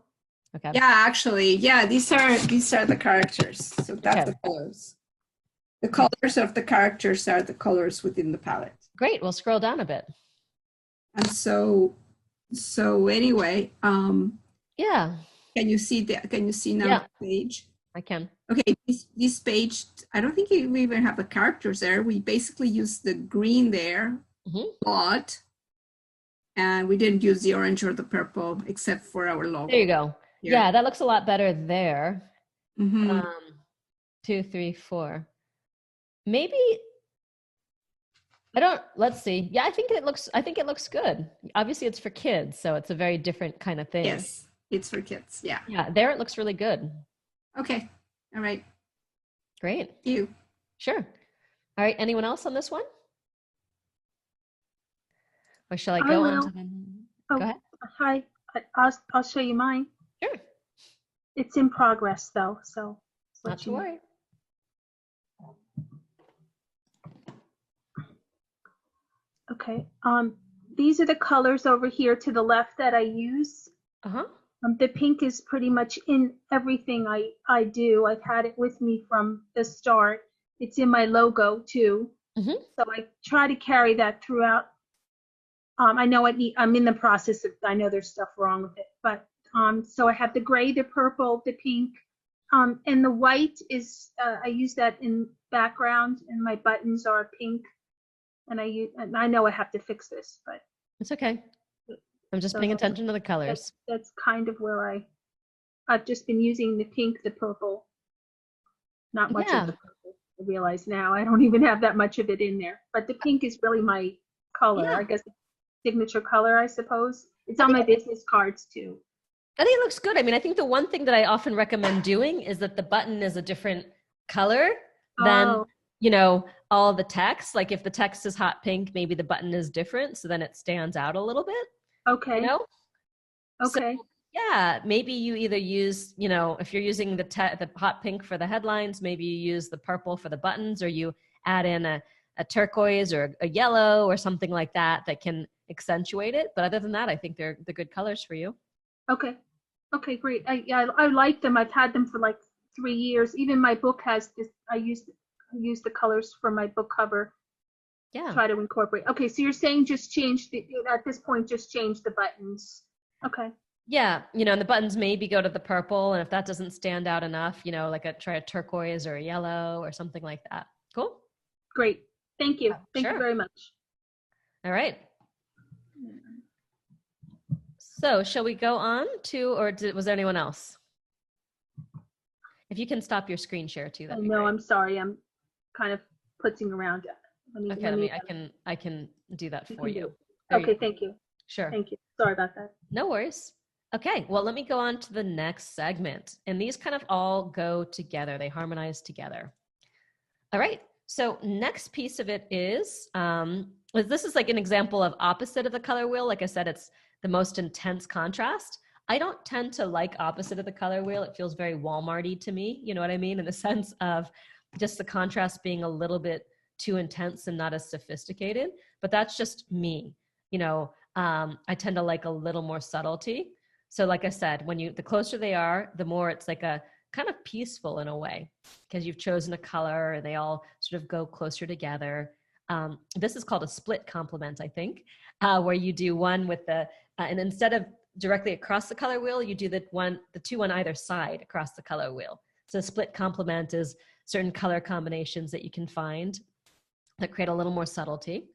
Okay. Yeah, actually, yeah, these are the characters. So that's the colors. The colors of the characters are the colors within the palette. Great. We'll scroll down a bit. And so anyway, yeah. Can you see now the page? I can. Okay, this page, I don't think we even have the characters there. We basically use the green there a lot. And we didn't use the orange or the purple except for our logo. There you go. Here. Yeah, that looks a lot better there. 2, 3, 4. Maybe let's see. Yeah, I think it looks good. Obviously it's for kids, so it's a very different kind of thing. Yes, it's for kids. Yeah. Yeah, there it looks really good. Okay. All right. Great. Thank you. Sure. All right, anyone else on this one? Or shall I go on to the... Go ahead. Hi, I'll show you mine. Sure. It's in progress though, so. Not to worry. Okay, these are the colors over here to the left that I use. The pink is pretty much in everything I do. I've had it with me from the start. It's in my logo too. So I try to carry that throughout. I know I'm in the process of, I know there's stuff wrong with it, but so I have the gray, the purple, the pink, and the white is, I use that in background, and my buttons are pink, and I know I have to fix this, but. It's okay. I'm just paying attention to the colors. That's kind of where I've just been using the pink, the purple, not much of the purple. I realize now I don't even have that much of it in there, but the pink is really my color, I guess. Signature color, I suppose. It's on my business cards too. I think it looks good. I mean, I think the one thing that I often recommend doing is that the button is a different color than, all the text. Like if the text is hot pink, maybe the button is different. So then it stands out a little bit. Okay. Okay. So, yeah. Maybe you either use, if you're using the hot pink for the headlines, maybe you use the purple for the buttons, or you add in a turquoise or a yellow or something like that can accentuate it. But other than that, I think they're the good colors for you. Okay, great. I like them. I've had them for like 3 years. Even my book has this. I use the colors for my book cover. Yeah. Try to incorporate. Okay, so you're saying just change at this point, just change the buttons. Okay. Yeah, and the buttons maybe go to the purple, and if that doesn't stand out enough, try a turquoise or a yellow or something like that. Cool. Great. Thank you. Thank you very much. All right. So shall we go on to, or was there anyone else? If you can stop your screen share too, that'd be great. I'm sorry. I'm kind of putzing around. I can do that for you. Okay, thank you. Sure. Thank you. Sorry about that. No worries. Okay, well, let me go on to the next segment. And these kind of all go together. They harmonize together. All right. So next piece of it is, this is like an example of opposite of the color wheel. Like I said, it's the most intense contrast. I don't tend to like opposite of the color wheel. It feels very Walmart-y to me. You know what I mean? In the sense of just the contrast being a little bit too intense and not as sophisticated. But that's just me. I tend to like a little more subtlety. So like I said, the closer they are, the more it's like a kind of peaceful in a way because you've chosen a color and they all sort of go closer together. This is called a split complement, I think, where you do one with the, and instead of directly across the color wheel, you do the two on either side across the color wheel. So a split complement is certain color combinations that you can find that create a little more subtlety.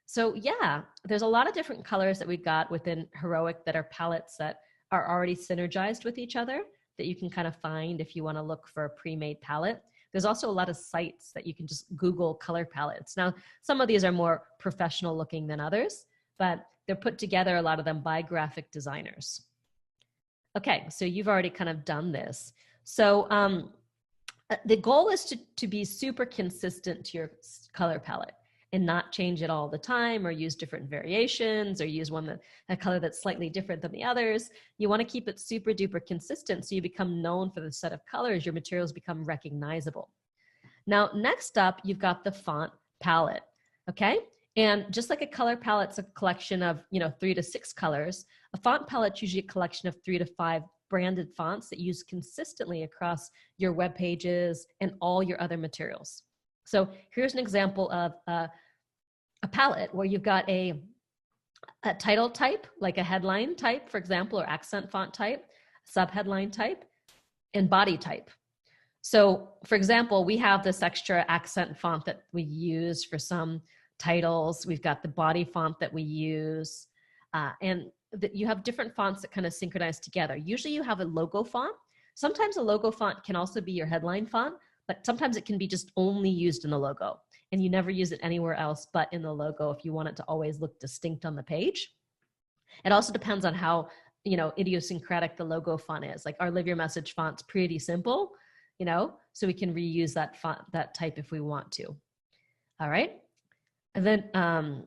So yeah, there's a lot of different colors that we've got within Heroic that are palettes that are already synergized with each other that you can kind of find if you want to look for a pre-made palette. There's also a lot of sites that you can just Google color palettes. Now, some of these are more professional looking than others, but they're put together, a lot of them, by graphic designers. Okay, so you've already kind of done this. So the goal is to be super consistent to your color palette and not change it all the time or use different variations or use a color that's slightly different than the others. You want to keep it super duper consistent so you become known for the set of colors, your materials become recognizable. Now, next up, you've got the font palette, okay? And just like a color palette's a collection of 3 to 6 colors, a font palette's usually a collection of 3 to 5 branded fonts that you use consistently across your web pages and all your other materials. So here's an example of a palette where you've got a title type, like a headline type, for example, or accent font type, subheadline type, and body type. So for example, we have this extra accent font that we use for some titles. We've got the body font that we use, and you have different fonts that kind of synchronize together. Usually you have a logo font. Sometimes a logo font can also be your headline font, but sometimes it can be just only used in the logo and you never use it anywhere else but in the logo if you want it to always look distinct on the page. It also depends on how, idiosyncratic the logo font is. Like our Live Your Message font's pretty simple, so we can reuse that font, that type if we want to. All right. And then,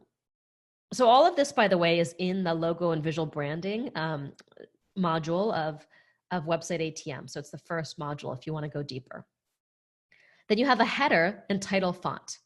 so all of this, by the way, is in the logo and visual branding module of Website ATM. So it's the first module if you want to go deeper. Then you have a header and title font.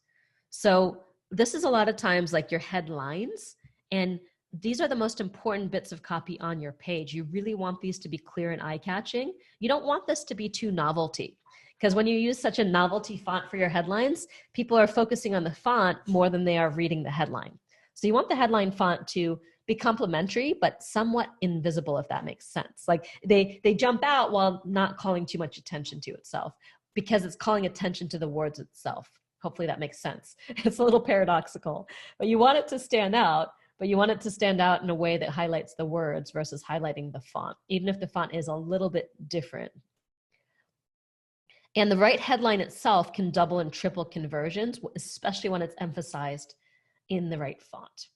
So this is a lot of times like your headlines, and these are the most important bits of copy on your page. You really want these to be clear and eye-catching. You don't want this to be too novelty, because when you use such a novelty font for your headlines, people are focusing on the font more than they are reading the headline. So you want the headline font to be complementary, but somewhat invisible, if that makes sense. Like they jump out while not calling too much attention to itself, because it's calling attention to the words itself. Hopefully that makes sense. It's a little paradoxical, but you want it to stand out, but you want it to stand out in a way that highlights the words versus highlighting the font, even if the font is a little bit different. And the right headline itself can double and triple conversions, especially when it's emphasized in the right font.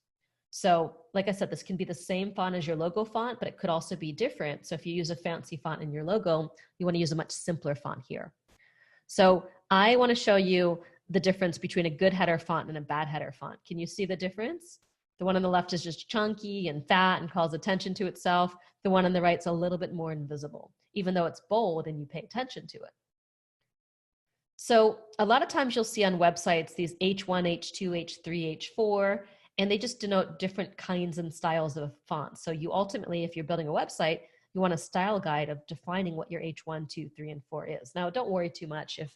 So like I said, this can be the same font as your logo font, but it could also be different. So if you use a fancy font in your logo, you want to use a much simpler font here. So I want to show you the difference between a good header font and a bad header font. Can you see the difference? The one on the left is just chunky and fat and calls attention to itself. The one on the right's a little bit more invisible, even though it's bold and you pay attention to it. So a lot of times you'll see on websites these H1, H2, H3, H4, and they just denote different kinds and styles of fonts. So you ultimately, if you're building a website, you want a style guide of defining what your H1, 2, 3, and 4 is. Now, don't worry too much if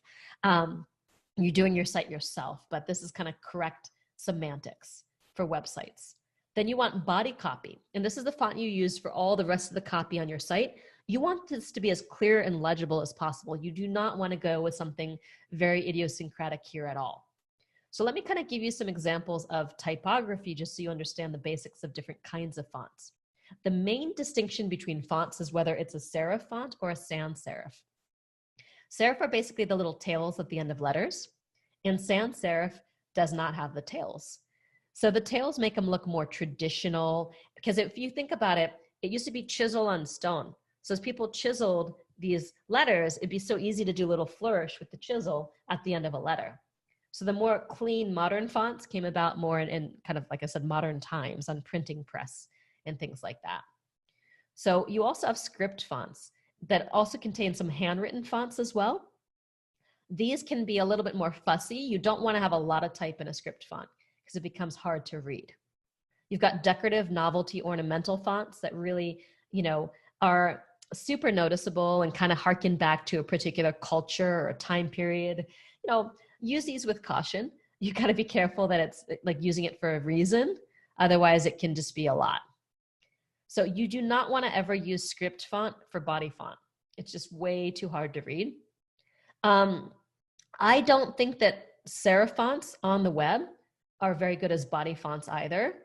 you're doing your site yourself, but this is kind of correct semantics for websites. Then you want body copy, and this is the font you use for all the rest of the copy on your site. You want this to be as clear and legible as possible. You do not want to go with something very idiosyncratic here at all. So let me kind of give you some examples of typography just so you understand the basics of different kinds of fonts. The main distinction between fonts is whether it's a serif font or a sans serif. Serif are basically the little tails at the end of letters, and sans serif does not have the tails. So the tails make them look more traditional, because if you think about it, it used to be chisel on stone. So as people chiseled these letters, it'd be so easy to do a little flourish with the chisel at the end of a letter. So the more clean modern fonts came about more in kind of, like I said, modern times on printing press and things like that. So you also have script fonts that also contain some handwritten fonts as well. These can be a little bit more fussy. You don't want to have a lot of type in a script font because it becomes hard to read. You've got decorative, novelty, ornamental fonts that really, are super noticeable and kind of harken back to a particular culture or a time period, use these with caution. You got to be careful that it's like using it for a reason. Otherwise, it can just be a lot. So you do not want to ever use script font for body font. It's just way too hard to read. I don't think that serif fonts on the web are very good as body fonts either.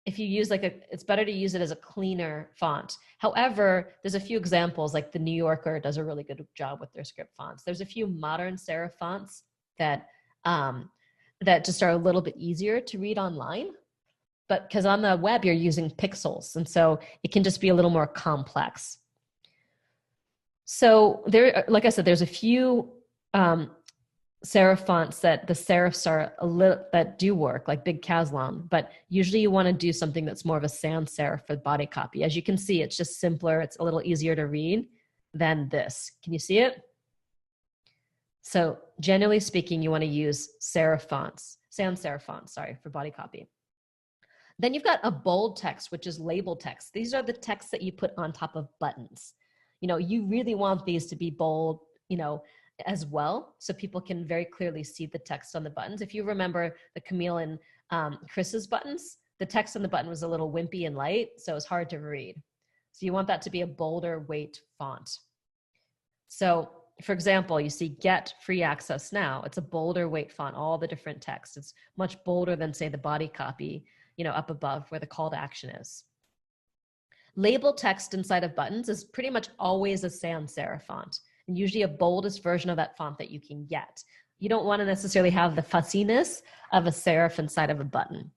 If you use it's better to use it as a cleaner font. However, there's a few examples, like the New Yorker does a really good job with their script fonts. There's a few modern serif fonts that just are a little bit easier to read online, but because on the web you're using pixels, and so it can just be a little more complex. So there, like I said, there's a few serif fonts that the serifs are that do work, like Big Caslon, but usually you want to do something that's more of a sans serif for body copy. As you can see, it's just simpler. It's a little easier to read than this. Can you see it? So generally speaking, you want to use serif fonts, sans serif fonts, sorry, for body copy. Then you've got a bold text, which is label text. These are the texts that you put on top of buttons. You really want these to be bold, as well, so people can very clearly see the text on the buttons. If you remember the Camille and Chris's buttons, the text on the button was a little wimpy and light, so it was hard to read. So you want that to be a bolder weight font. So for example, you see get free access now. It's a bolder weight font, all the different text. It's much bolder than, say, the body copy, up above where the call to action is. Label text inside of buttons is pretty much always a sans serif font, and usually a boldest version of that font that you can get. You don't want to necessarily have the fussiness of a serif inside of a button.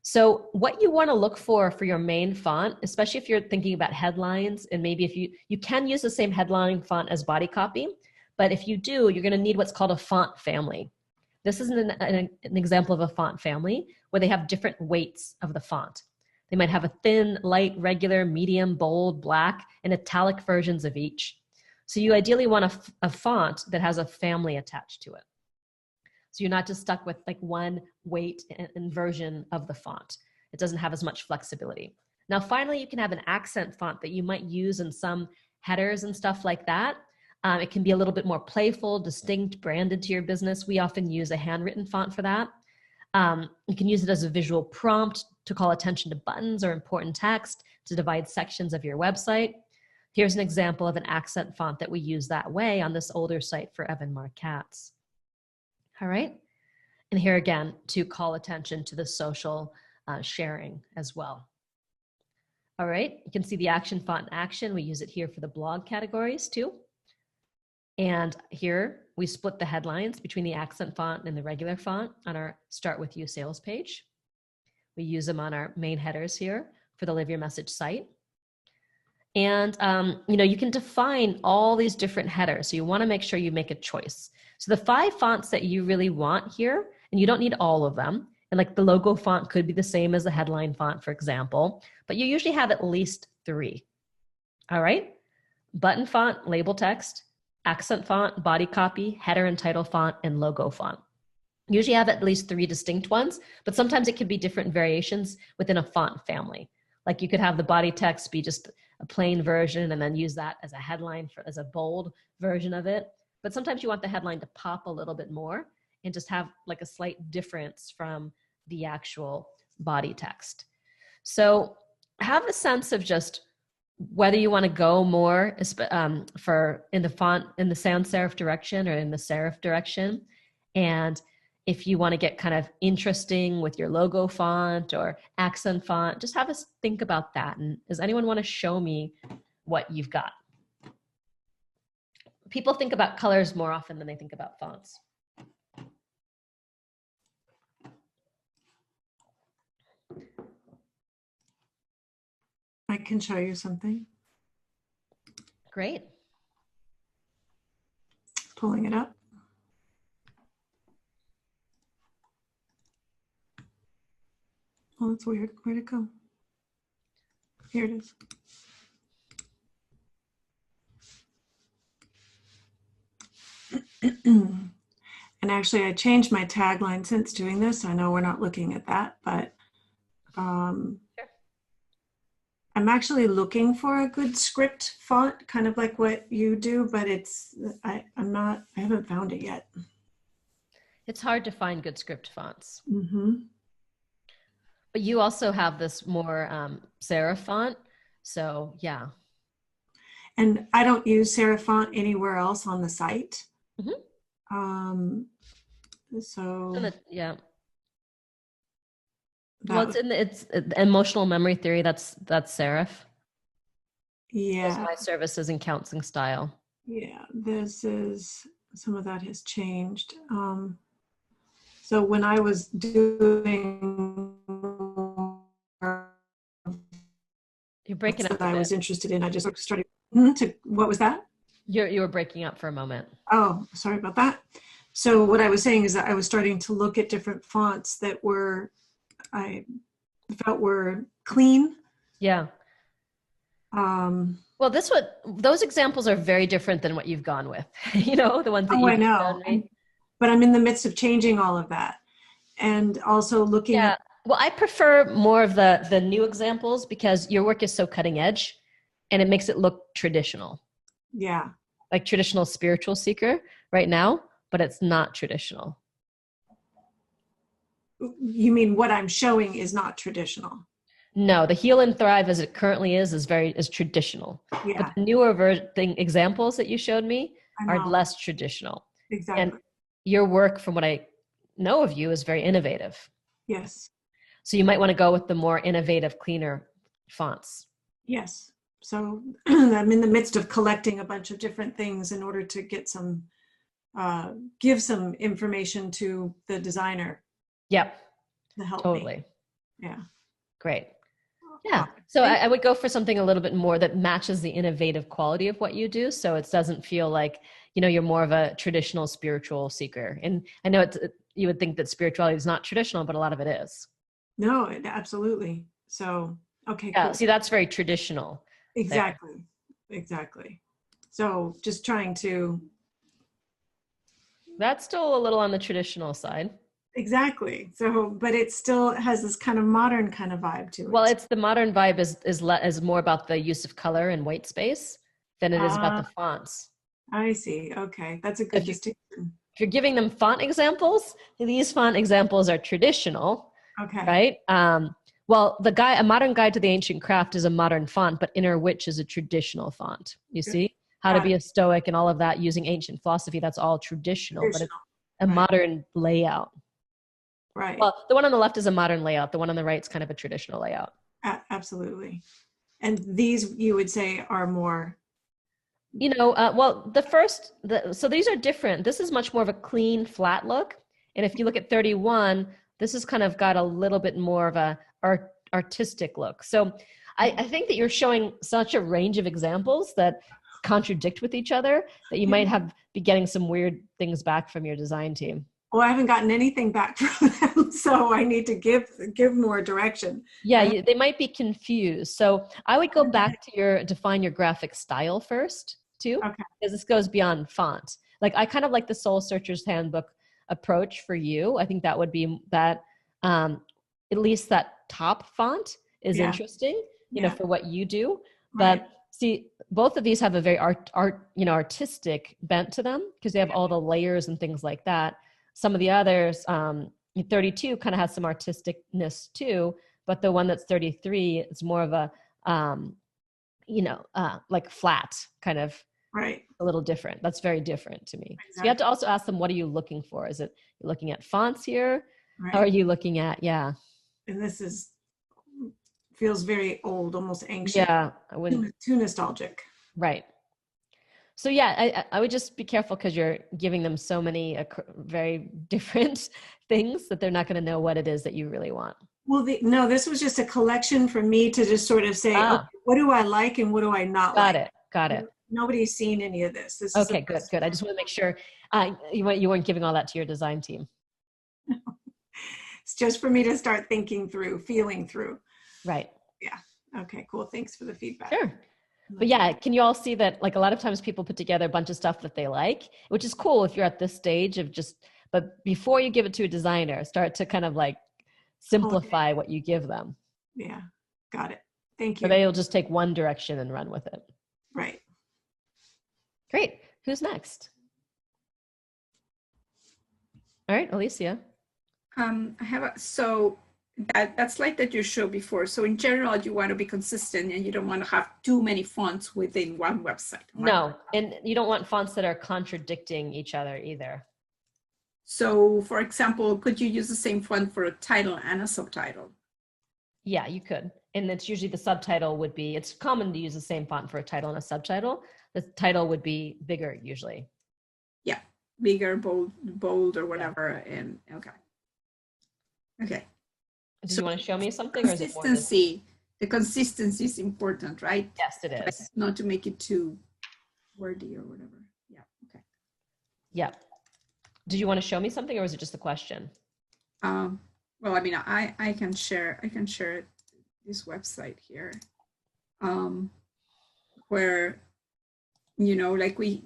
So what you want to look for your main font, especially if you're thinking about headlines, and maybe if you can use the same headline font as body copy, but if you do, you're going to need what's called a font family. This is an example of a font family where they have different weights of the font. They might have a thin, light, regular, medium, bold, black, and italic versions of each. So you ideally want a font that has a family attached to it. So you're not just stuck with like one weight and version of the font. It doesn't have as much flexibility. Now, finally, you can have an accent font that you might use in some headers and stuff like that. It can be a little bit more playful, distinct, branded to your business. We often use a handwritten font for that. You can use it as a visual prompt to call attention to buttons or important text, to divide sections of your website. Here's an example of an accent font that we use that way on this older site for Evan Marcatz. All right. And here again, to call attention to the social sharing as well. All right. You can see the action font in action. We use it here for the blog categories too. And here we split the headlines between the accent font and the regular font on our Start With You sales page. We use them on our main headers here for the Live Your Message site. And, you can define all these different headers. So you want to make sure you make a choice. So the 5 fonts that you really want here, and you don't need all of them. And like the logo font could be the same as the headline font, for example, but you usually have at least 3. All right. Button font, label text, accent font, body copy, header and title font, and logo font. You usually have at least 3 distinct ones, but sometimes it could be different variations within a font family. Like you could have the body text be just a plain version and then use that as a headline as a bold version of it. But sometimes you want the headline to pop a little bit more and just have like a slight difference from the actual body text. So have a sense of just whether you want to go more in the sans serif direction or in the serif direction. And if you want to get kind of interesting with your logo font or accent font, just have us think about that. And does anyone want to show me what you've got? People think about colors more often than they think about fonts. I can show you something. Great. Pulling it up. Oh, that's weird. Where'd it go? Here it is. And actually, I changed my tagline since doing this. I know we're not looking at that, but Sure. I'm actually looking for a good script font, kind of like what you do, but I haven't found it yet. It's hard to find good script fonts. Mm-hmm. But you also have this more serif font. So yeah. And I don't use serif font anywhere else on the site. Mm-hmm. So yeah. Well, it's emotional memory theory. That's serif. Yeah. Those are my services and counseling style. Yeah, some of that has changed. So when I was doing You're breaking up. I was interested in, I just started what was that? You were breaking up for a moment. Oh, sorry about that. So what I was saying is that I was starting to look at different fonts that I felt were clean. Yeah. Well, those examples are very different than what you've gone with. The ones that I know. But I'm in the midst of changing all of that. And also looking at. Well, I prefer more of the new examples because your work is so cutting edge and it makes it look traditional. Yeah. Like traditional spiritual seeker right now, but it's not traditional. You mean what I'm showing is not traditional? No, the Heal and Thrive as it currently is traditional. Yeah. But the newer examples that you showed me are less traditional. Exactly. And your work, from what I know of you, is very innovative. Yes. So you might want to go with the more innovative, cleaner fonts. Yes. So I'm in the midst of collecting a bunch of different things in order to get give some information to the designer. Yep. To help totally. Me. Yeah. Great. Yeah. So I would go for something a little bit more that matches the innovative quality of what you do. So it doesn't feel like, you're more of a traditional spiritual seeker. And I know you would think that spirituality is not traditional, but a lot of it is. No, absolutely. So, okay. Yeah. Cool. See, that's very traditional. Exactly. There. Exactly. So just trying to. That's still a little on the traditional side. Exactly. So, but it still has this kind of modern kind of vibe to it. Well, it's the modern vibe is more about the use of color and white space than it is about the fonts. I see. Okay. That's a good distinction. If you're giving them font examples, these font examples are traditional. Okay. Right? Well, A Modern Guide to the Ancient Craft is a modern font, but Inner Witch is a traditional font. You see? How to be a Stoic and all of that using ancient philosophy, that's all traditional. But it's a modern layout. Right. Well, the one on the left is a modern layout. The one on the right is kind of a traditional layout. Absolutely. And these, you would say, are more... well, so these are different. This is much more of a clean, flat look. And if you look at 31, this has kind of got a little bit more of a artistic look. So I think that you're showing such a range of examples that contradict with each other that you might be getting some weird things back from your design team. Well, I haven't gotten anything back from them, so I need to give more direction. Yeah, they might be confused. So I would go back to define your graphic style first, too, because this goes beyond font. Like I kind of like the Soul Searcher's Handbook approach for you. I think that would be that at least that top font is interesting, for what you do. But see, both of these have a very artistic bent to them because they have all the layers and things like that. Some of the others, 32 kind of has some artisticness too, but the one that's 33 is more of a, like flat kind of, right, a little different. That's very different to me. Exactly. So you have to also ask them, what are you looking for? Is it you're looking at fonts here? Right. How are you looking at, And this feels very old, almost ancient. Yeah, I wouldn't. Too nostalgic. Right. So yeah, I would just be careful because you're giving them so many very different things that they're not going to know what it is that you really want. Well, no, this was just a collection for me to just sort of say, okay, what do I like and what do I not like? Got it. Nobody's seen any of this. This okay, good. I just want to make sure you weren't giving all that to your design team. It's just for me to start thinking through, feeling through. Right. Yeah. Okay, cool. Thanks for the feedback. Sure. But yeah, can you all see that, like, a lot of times people put together a bunch of stuff that they like, which is cool if you're at this stage of but before you give it to a designer, start to kind of like simplify what you give them. Yeah. Got it. Thank you. Or they'll just take one direction and run with it. Right. Great. Who's next? All right, Alicia. I have so that slide that you showed before. So in general, you want to be consistent and you don't want to have too many fonts within one website. No, and you don't want fonts that are contradicting each other either. So for example, could you use the same font for a title and a subtitle? Yeah, you could. And it's usually the subtitle would be, it's common to use the same font for a title and a subtitle. The title would be bigger usually. Yeah, bigger, bold or whatever. Yeah. And okay. Do you want to show me something? Or is it more the consistency is important, right? Yes, it is. Like not to make it too wordy or whatever. Yeah, okay. Yeah. Did you want to show me something or was it just a question? Well, I mean, I can share this website here, where, you know, like we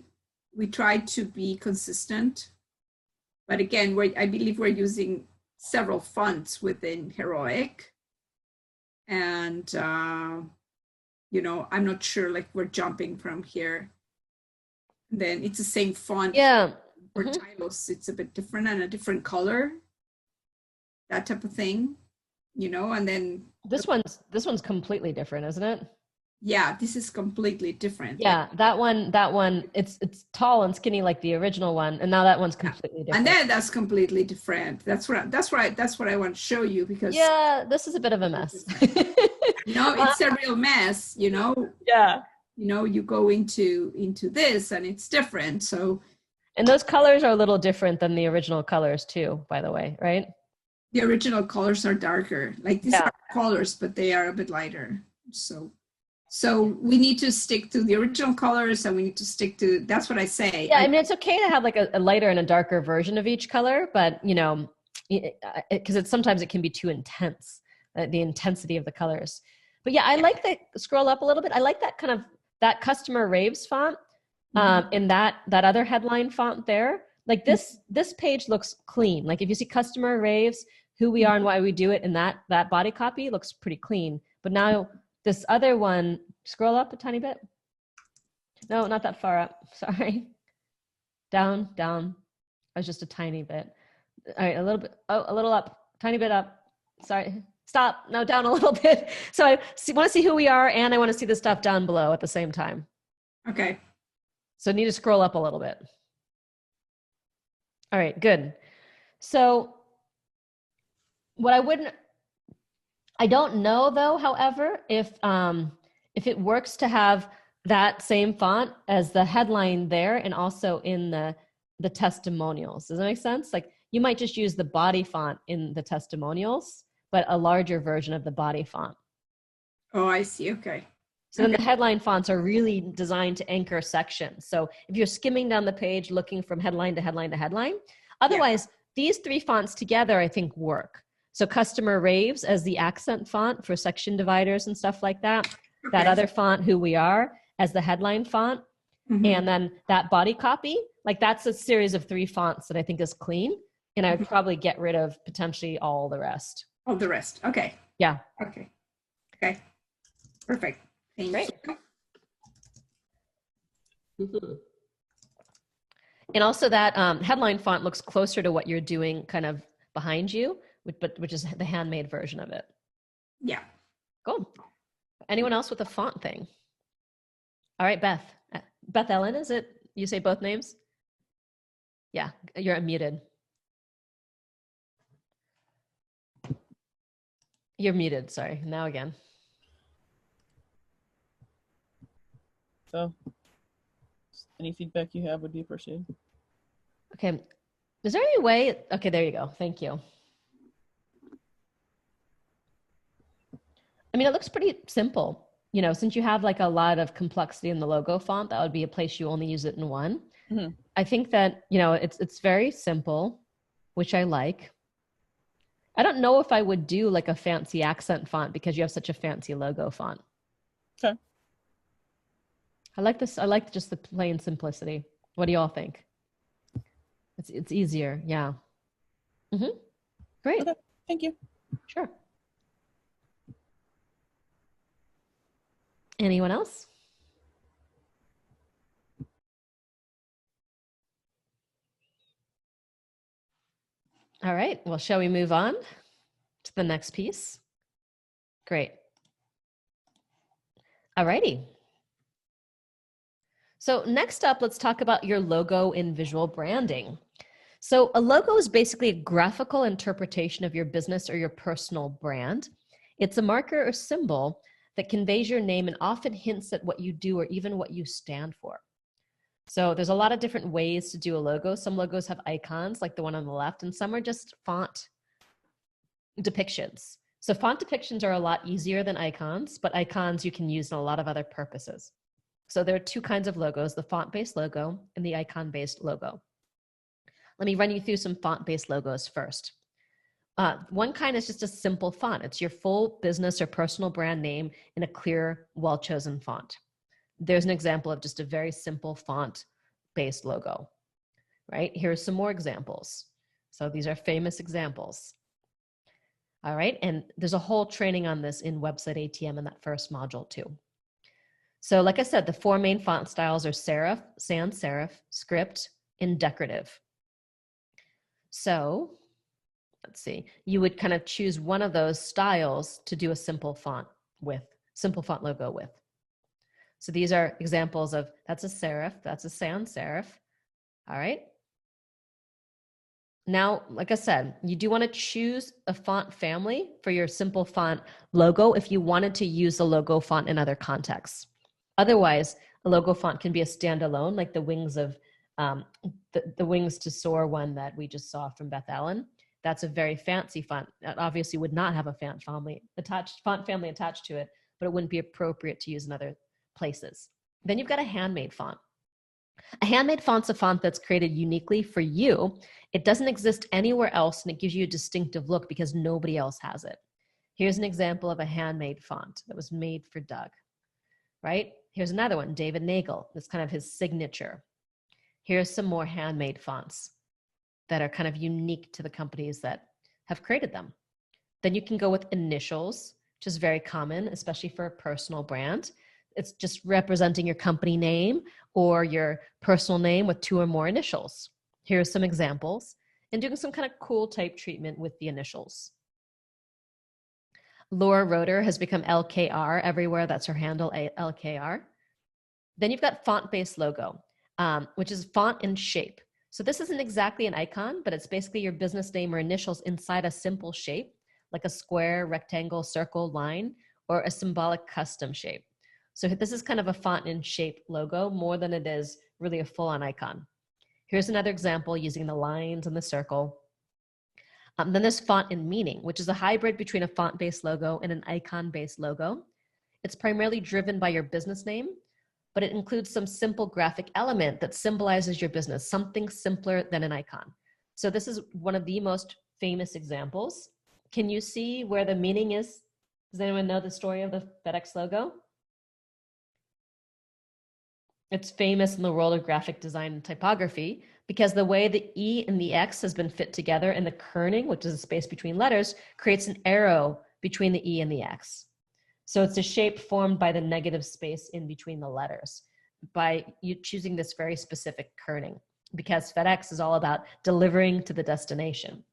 try to be consistent, but again, I believe we're using several fonts within Heroic, and you know, I'm not sure, like we're jumping from here, then it's the same font. Yeah. For titles, it's a bit different and a different color, that type of thing, you know. And then this one's completely different, isn't it? Yeah, this is completely different. Yeah, that one it's tall and skinny like the original one, and now that one's completely different. And then that's completely different. That's what I want to show you, because yeah, this is a bit of a mess. No, it's a real mess, you know. Yeah. You know, you go into this and it's different. So, and those colors are a little different than the original colors too, by the way, right? The original colors are darker. Like these are colors, but they are a bit lighter. So we need to stick to the original colors, and we need to stick to, that's what I say. Yeah, I mean, it's okay to have like a lighter and a darker version of each color, but you know, because sometimes it can be too intense, the intensity of the colors. But yeah, I like the scroll up a little bit. I like that kind of that customer raves font in that other headline font there. Like this page looks clean. Like if you see customer raves, who we are and why we do it, and that body copy looks pretty clean. But now this other one, scroll up a tiny bit. No, not that far up. Sorry. Down. I was just a tiny bit. All right, a little bit. Oh, a little up. Tiny bit up. Sorry. Stop. No, down a little bit. So I want to see who we are, and I want to see the stuff down below at the same time. Okay. So I need to scroll up a little bit. All right, good. So I don't know though, however, if it works to have that same font as the headline there and also in the testimonials. Does that make sense? Like you might just use the body font in the testimonials, but a larger version of the body font. Oh, I see. Okay. So then the headline fonts are really designed to anchor sections. So if you're skimming down the page looking from headline to headline to headline, otherwise these three fonts together I think work. So customer raves as the accent font for section dividers and stuff like that. Okay. That other font, who we are, as the headline font. Mm-hmm. And then that body copy, like that's a series of three fonts that I think is clean. And I would probably get rid of potentially all the rest. All the rest. Okay. Yeah. Okay. Perfect. Great. Mm-hmm. And also that headline font looks closer to what you're doing kind of behind you, which is the handmade version of it. Yeah. Cool. Anyone else with a font thing? All right, Beth. Beth Ellen, is it? You say both names? Yeah, you're unmuted. You're muted, sorry. Now again. So, any feedback you have would be appreciated. Okay. Is there any way? Okay, there you go. Thank you. I mean, it looks pretty simple. You know, since you have like a lot of complexity in the logo font, that would be a place you only use it in one. Mm-hmm. I think that, you know, it's very simple, which I like. I don't know if I would do like a fancy accent font because you have such a fancy logo font. Okay. I like this. I like just the plain simplicity. What do y'all think? It's easier. Yeah. Mm-hmm. Great. Okay. Thank you. Sure. Anyone else? All right, well, shall we move on to the next piece? Great. All righty. So next up, let's talk about your logo in visual branding. So a logo is basically a graphical interpretation of your business or your personal brand. It's a marker or symbol that conveys your name and often hints at what you do or even what you stand for. So there's a lot of different ways to do a logo. Some logos have icons like the one on the left, and some are just font depictions. So font depictions are a lot easier than icons, but icons you can use in a lot of other purposes. So there are two kinds of logos, the font-based logo and the icon-based logo. Let me run you through some font-based logos first. One kind is just a simple font. It's your full business or personal brand name in a clear, well-chosen font. There's an example of just a very simple font-based logo, right? Here's some more examples. So these are famous examples. All right, and there's a whole training on this in Website ATM in that first module too. So like I said, the four main font styles are serif, sans serif, script, and decorative. So let's see, you would kind of choose one of those styles to do a simple font logo with. So these are examples of, that's a serif, that's a sans serif. All right. Now, like I said, you do want to choose a font family for your simple font logo if you wanted to use the logo font in other contexts. Otherwise, a logo font can be a standalone, like the wings of the Wings to Soar one that we just saw from Beth Allen. That's a very fancy font. That obviously would not have a font family attached to it, but it wouldn't be appropriate to use in other places. Then you've got a handmade font. A handmade font's a font that's created uniquely for you. It doesn't exist anywhere else, and it gives you a distinctive look because nobody else has it. Here's an example of a handmade font that was made for Doug, right? Here's another one, David Nagel. That's kind of his signature. Here's some more handmade fonts that are kind of unique to the companies that have created them. Then you can go with initials, which is very common, especially for a personal brand. It's just representing your company name or your personal name with two or more initials. Here are some examples, and doing some kind of cool type treatment with the initials. Laura Roeder has become LKR everywhere. That's her handle, LKR. Then you've got font-based logo, which is font and shape. So this isn't exactly an icon, but it's basically your business name or initials inside a simple shape, like a square, rectangle, circle, line, or a symbolic custom shape. So this is kind of a font and shape logo more than it is really a full-on icon. Here's another example using the lines and the circle. Then there's font and meaning, which is a hybrid between a font-based logo and an icon-based logo. It's primarily driven by your business name, but it includes some simple graphic element that symbolizes your business, something simpler than an icon. So this is one of the most famous examples. Can you see where the meaning is? Does anyone know the story of the FedEx logo? It's famous in the world of graphic design and typography because the way the E and the X has been fit together and the kerning, which is a space between letters, creates an arrow between the E and the X. So it's a shape formed by the negative space in between the letters by you choosing this very specific kerning, because FedEx is all about delivering to the destination.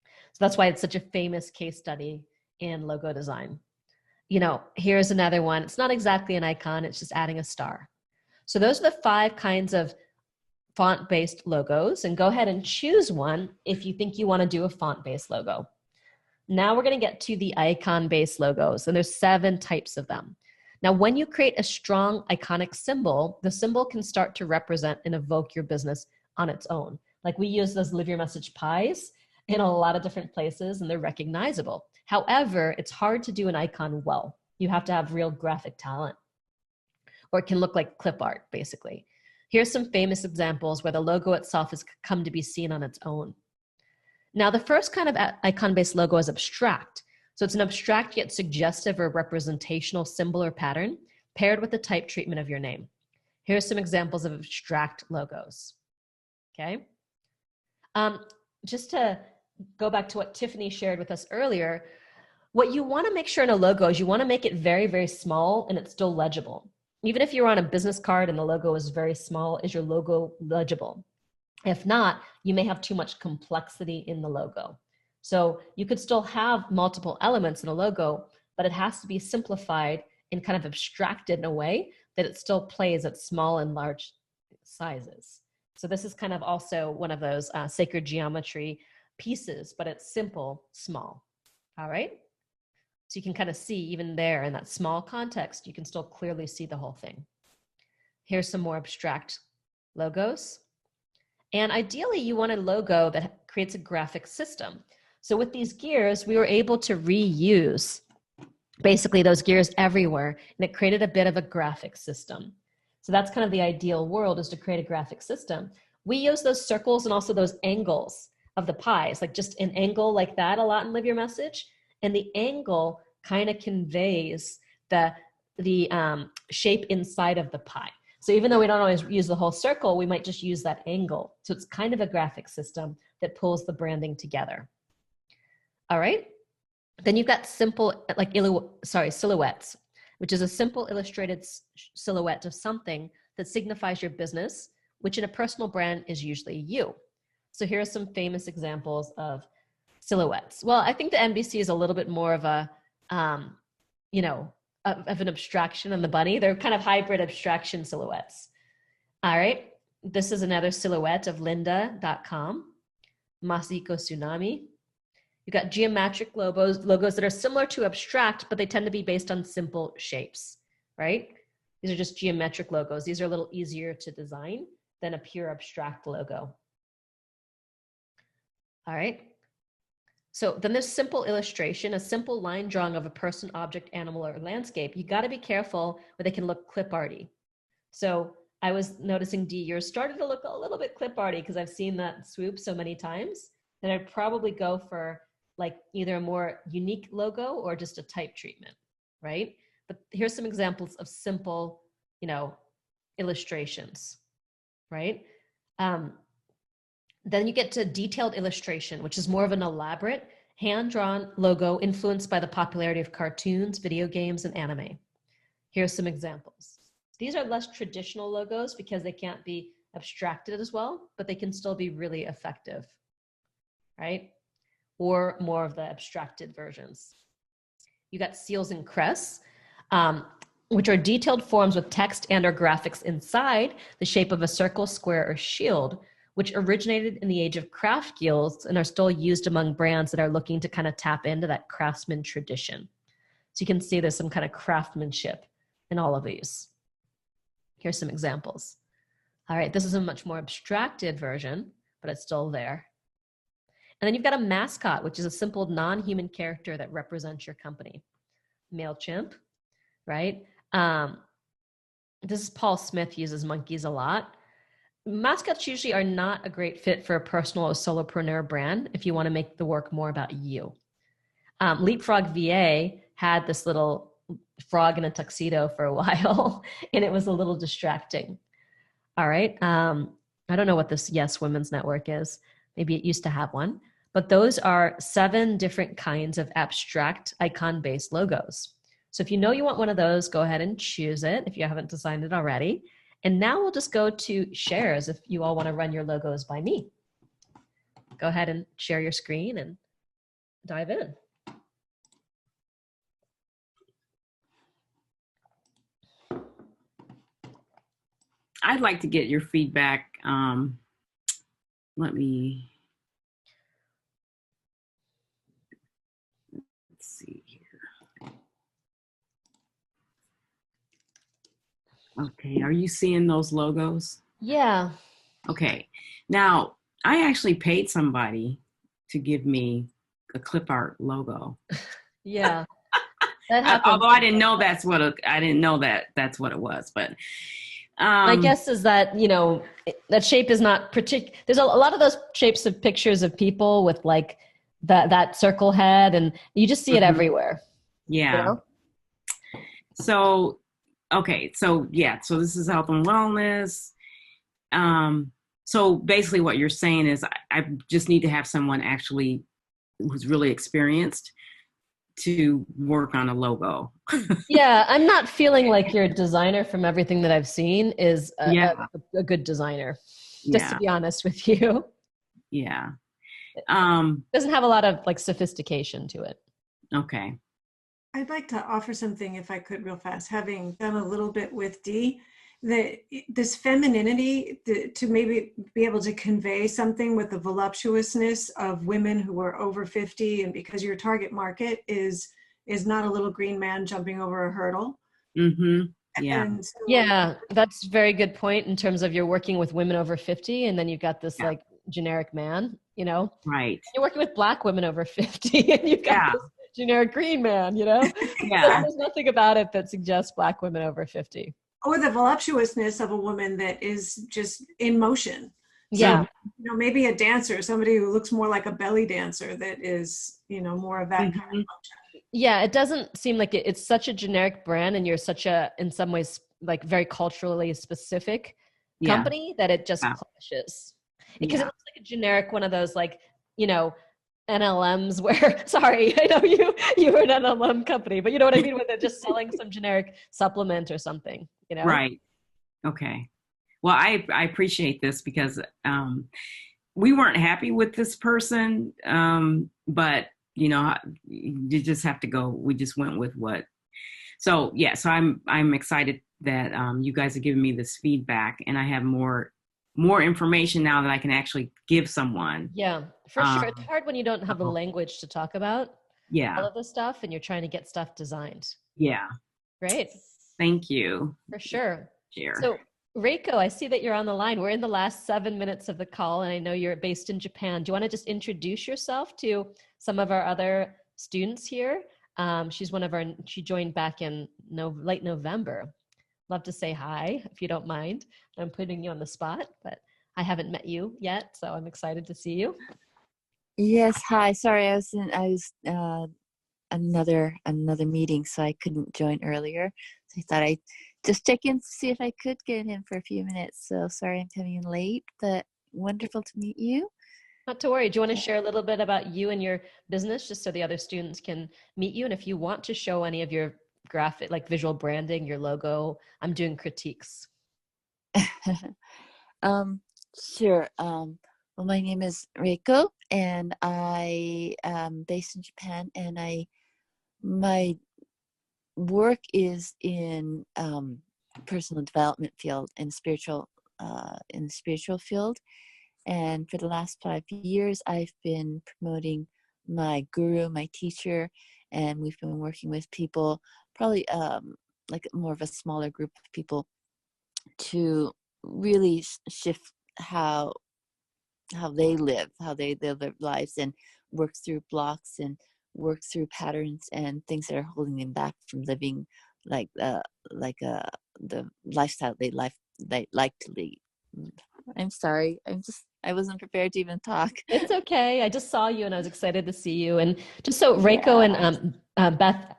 So that's why it's such a famous case study in logo design. You know, here's another one. It's not exactly an icon, it's just adding a star. So those are the 5 kinds of font-based logos, and go ahead and choose one if you think you want to do a font-based logo. Now we're going to get to the icon-based logos, and there's 7 types of them. Now, when you create a strong iconic symbol, the symbol can start to represent and evoke your business on its own. Like we use those Live Your Message pies in a lot of different places, and they're recognizable. However, it's hard to do an icon well. You have to have real graphic talent, or it can look like clip art, basically. Here's some famous examples where the logo itself has come to be seen on its own. Now, the first kind of icon-based logo is abstract. So it's an abstract yet suggestive or representational symbol or pattern paired with the type treatment of your name. Here's some examples of abstract logos, okay? Just to go back to what Tiffany shared with us earlier, What you want to make sure in a logo is you want to make it very, very small and it's still legible. Even if you're on a business card and the logo is very small, is your logo legible? If not, you may have too much complexity in the logo. So you could still have multiple elements in a logo, but it has to be simplified and kind of abstracted in a way that it still plays at small and large sizes. So this is kind of also one of those sacred geometry pieces, but it's simple, small. All right? So you can kind of see even there in that small context, you can still clearly see the whole thing. Here's some more abstract logos. And ideally, you want a logo that creates a graphic system. So with these gears, we were able to reuse basically those gears everywhere, and it created a bit of a graphic system. So that's kind of the ideal world, is to create a graphic system. We use those circles and also those angles of the pies, like just an angle like that a lot in Live Your Message. And the angle kind of conveys the shape inside of the pie. So even though we don't always use the whole circle, we might just use that angle. So it's kind of a graphic system that pulls the branding together. All right. Then you've got simple, silhouettes, which is a simple illustrated silhouette of something that signifies your business, which in a personal brand is usually you. So here are some famous examples of silhouettes. Well, I think the NBC is a little bit more of a, of an abstraction than the bunny. They're kind of hybrid abstraction silhouettes. All right. This is another silhouette of lynda.com, Masiko Tsunami. You've got geometric logos that are similar to abstract, but they tend to be based on simple shapes, right? These are just geometric logos. These are a little easier to design than a pure abstract logo. All right. So then there's simple illustration, a simple line drawing of a person, object, animal, or landscape. You got to be careful where they can look clip arty. So I was noticing, Dee, yours started to look a little bit clip arty because I've seen that swoop so many times that I'd probably go for like either a more unique logo or just a type treatment, right? But here's some examples of simple, illustrations, right? Then you get to detailed illustration, which is more of an elaborate, hand-drawn logo influenced by the popularity of cartoons, video games, and anime. Here's some examples. These are less traditional logos because they can't be abstracted as well, but they can still be really effective, right? Or more of the abstracted versions. You got seals and crests, which are detailed forms with text and or graphics inside the shape of a circle, square, or shield, which originated in the age of craft guilds and are still used among brands that are looking to kind of tap into that craftsman tradition. So you can see there's some kind of craftsmanship in all of these. Here's some examples. All right, this is a much more abstracted version, but it's still there. And then you've got a mascot, which is a simple non-human character that represents your company. MailChimp, right? This is Paul Smith, uses monkeys a lot. Mascots usually are not a great fit for a personal or solopreneur brand if you want to make the work more about you. Leapfrog VA had this little frog in a tuxedo for a while, and it was a little distracting. All right. I don't know what this Yes Women's Network is. Maybe it used to have one. But those are 7 different kinds of abstract icon-based logos. So if you know you want one of those, go ahead and choose it if you haven't designed it already. And now we'll just go to shares if you all want to run your logos by me. Go ahead and share your screen and dive in. I'd like to get your feedback. Let's see here. Okay, are you seeing those logos? Yeah. Okay, now I actually paid somebody to give me a clip art logo. Yeah. That happens. Although I didn't know that's what it was, but my guess is that, that shape is not particular. There's a lot of those shapes of pictures of people with like that circle head, and you just see it everywhere. Yeah. So, okay. So so this is health and wellness. So basically what you're saying is I just need to have someone actually who's really experienced to work on a logo. Yeah, I'm not feeling like your designer from everything that I've seen is a good designer, just to be honest with you. Yeah. Doesn't have a lot of like sophistication to it. Okay. I'd like to offer something if I could real fast, having done a little bit with Dee, that this femininity to maybe be able to convey something with the voluptuousness of women who are over 50, and because your target market is not a little green man jumping over a hurdle. Mm-hmm. Yeah. And so, yeah, that's a very good point in terms of you're working with women over 50 and then you've got this like generic man, you know? Right. You're working with Black women over 50 and you've got this generic green man, you know? Yeah. So there's nothing about it that suggests Black women over 50. Or the voluptuousness of a woman that is just in motion. Yeah. So, you know, maybe a dancer, somebody who looks more like a belly dancer that is, you know, more of that kind of motion. Yeah, it doesn't seem like it's such a generic brand and you're such a, in some ways, like very culturally specific company that it just clashes. Because it looks like a generic one of those like, you know, NLMs where, sorry, I know you were an NLM company, but you know what I mean, with it just selling some generic supplement or something, you know? Right. Okay. Well, I appreciate this because we weren't happy with this person, but you know, you just have to go. We just went with what. So yeah, so I'm excited that you guys are giving me this feedback, and I have more information now that I can actually give someone. Yeah, for sure. It's hard when you don't have the language to talk about all of this stuff, and you're trying to get stuff designed. Yeah. Great. Thank you. For sure. Sure. So Reiko, I see that you're on the line. We're in the last 7 minutes of the call, and I know you're based in Japan. Do you want to just introduce yourself to some of our other students here? She joined back in late November. Love to say hi, if you don't mind. I'm putting you on the spot, but I haven't met you yet, so I'm excited to see you. Yes, hi. Sorry, I was another meeting, so I couldn't join earlier. So I thought I'd just check in to see if I could get in for a few minutes. So sorry I'm coming in late, but wonderful to meet you. Not to worry. Do you want to share a little bit about you and your business just so the other students can meet you? And if you want to show any of your graphic, like visual branding, your logo, I'm doing critiques. Sure. Well, my name is Reiko, and I am based in Japan, and my work is in personal development field and spiritual in the spiritual field. And for the last 5 years, I've been promoting my guru, my teacher, and we've been working with people, probably like more of a smaller group of people, to really shift how they live their lives, and work through blocks and work through patterns and things that are holding them back from living like the lifestyle they like to lead. I'm sorry. I wasn't prepared to even talk. It's okay. I just saw you and I was excited to see you. And just so Reiko and Beth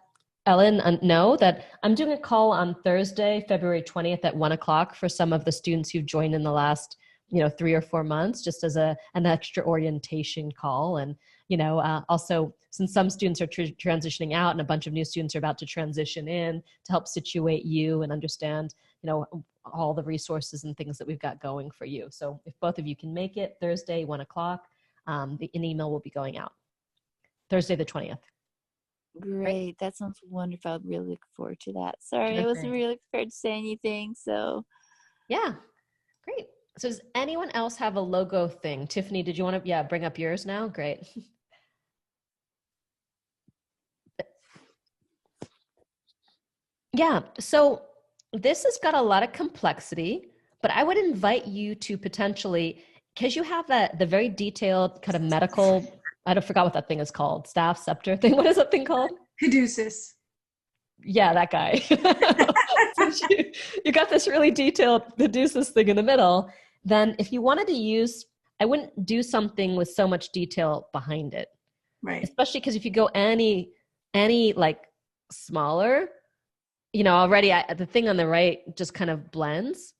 Ellen know that I'm doing a call on Thursday, February 20th at 1:00 for some of the students who've joined in the last 3 or 4 months, just as an extra orientation call. And, also since some students are transitioning out and a bunch of new students are about to transition in, to help situate you and understand, all the resources and things that we've got going for you. So if both of you can make it Thursday, 1:00, an email will be going out Thursday, the 20th. Great. Right? That sounds wonderful. I really look forward to that. Sorry, I wasn't really prepared to say anything. So yeah, great. So does anyone else have a logo thing? Tiffany, did you want to bring up yours now? Great. Yeah, so this has got a lot of complexity, but I would invite you to potentially, because you have the very detailed kind of medical, I forgot what that thing is called, staff scepter thing. What is that thing called? Caduceus. Yeah, that guy. you got this really detailed Caduceus thing in the middle. Then if you wanted to use, I wouldn't do something with so much detail behind it. Right. Especially because if you go any like smaller, already the thing on the right just kind of blends.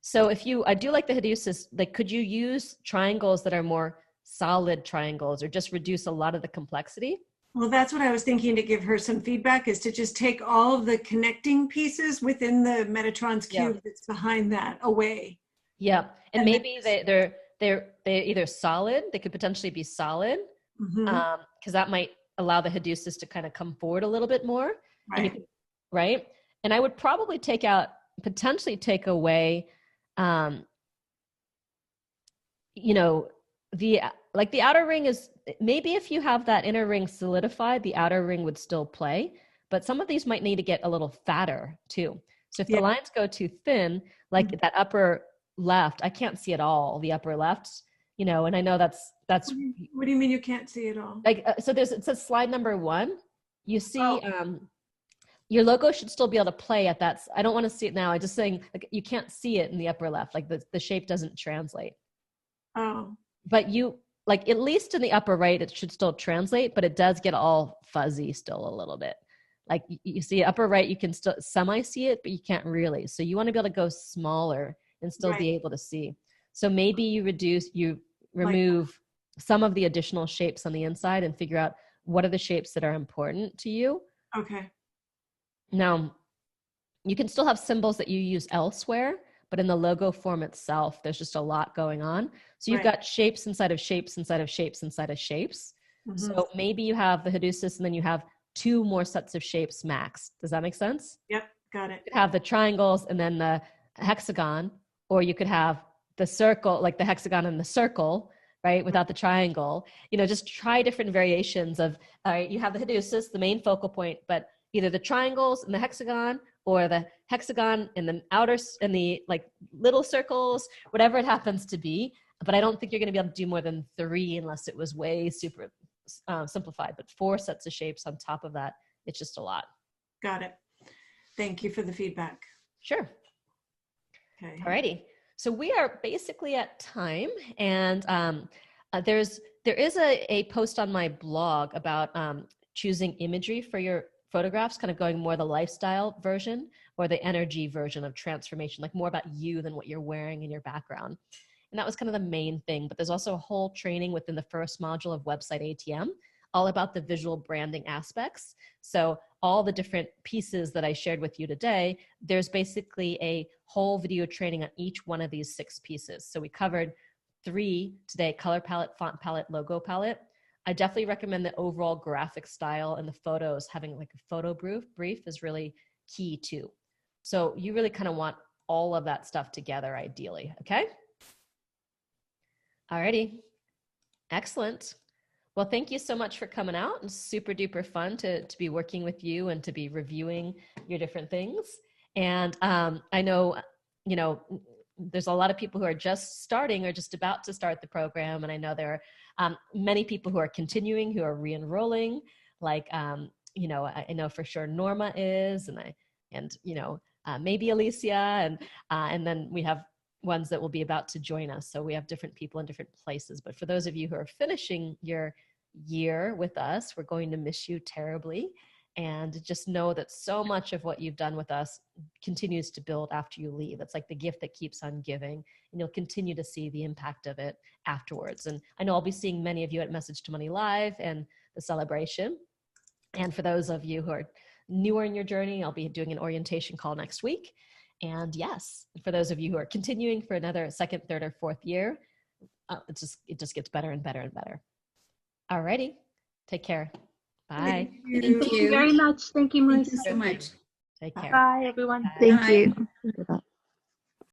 So I do like the Caduceus, like, could you use triangles that are more solid triangles or just reduce a lot of the complexity? Well, that's what I was thinking to give her some feedback, is to just take all of the connecting pieces within the Metatron's cube that's behind that away. Yeah, and maybe they're either solid. They could potentially be solid, because that might allow the Hadusis to kind of come forward a little bit more. Right. Right. And I would probably potentially take away, the outer ring is, maybe if you have that inner ring solidified, the outer ring would still play, but some of these might need to get a little fatter too. So if the lines go too thin, like that upper left, I can't see at all the upper left, and I know that's. What do you mean you can't see it all? Like, so it says slide number 1. You see, your logo should still be able to play at that. I don't want to see it now. I'm just saying, like, you can't see it in the upper left. Like the shape doesn't translate. Oh. But like, at least in the upper right, it should still translate, but it does get all fuzzy still a little bit. Like you see upper right, you can still semi see it, but you can't really. So you want to be able to go smaller and still be able to see. So maybe you remove some of the additional shapes on the inside and figure out what are the shapes that are important to you. Okay. Now, you can still have symbols that you use elsewhere, but in the logo form itself, there's just a lot going on. So you've got shapes inside of shapes inside of shapes inside of shapes. So maybe you have the Hadusis and then you have 2 more sets of shapes max. Does that make sense? Yep, got it. You could have the triangles and then the hexagon, or you could have the circle, like the hexagon and the circle, right, without the triangle. Just try different variations of, you have the Hadusis, the main focal point, but either the triangles and the hexagon, or the hexagon in the outer, in the like little circles, whatever it happens to be. But I don't think you're going to be able to do more than 3 unless it was way super simplified. But 4 sets of shapes on top of that, it's just a lot. Got it. Thank you for the feedback. Sure. Okay. Alrighty. So we are basically at time, and there is a post on my blog about choosing imagery for your photographs, kind of going more the lifestyle version or the energy version of transformation, like more about you than what you're wearing in your background. And that was kind of the main thing. But there's also a whole training within the first module of Website ATM, all about the visual branding aspects. So all the different pieces that I shared with you today, there's basically a whole video training on each one of these 6 pieces. So we covered 3 today: color palette, font palette, logo palette. I definitely recommend the overall graphic style and the photos. Having like a photo brief is really key too. So you really kind of want all of that stuff together ideally, okay? Alrighty, excellent. Well, thank you so much for coming out. It's super duper fun to be working with you and to be reviewing your different things. And I know, there's a lot of people who are just starting or just about to start the program. And I know there are many people who are continuing, who are re-enrolling. Like, I know for sure Norma is, and maybe Alicia, and then we have ones that will be about to join us. So we have different people in different places. But for those of you who are finishing your year with us, we're going to miss you terribly. And just know that so much of what you've done with us continues to build after you leave. It's like the gift that keeps on giving, and you'll continue to see the impact of it afterwards. And I know I'll be seeing many of you at Message to Money Live and the celebration. And for those of you who are newer in your journey, I'll be doing an orientation call next week. And yes, for those of you who are continuing for another 2nd, 3rd, or 4th year, it just gets better and better and better. Alrighty, take care. Bye. Thank you very much. Thank you, Melissa. Thank you so much. Take care. Bye, everyone. Thank you.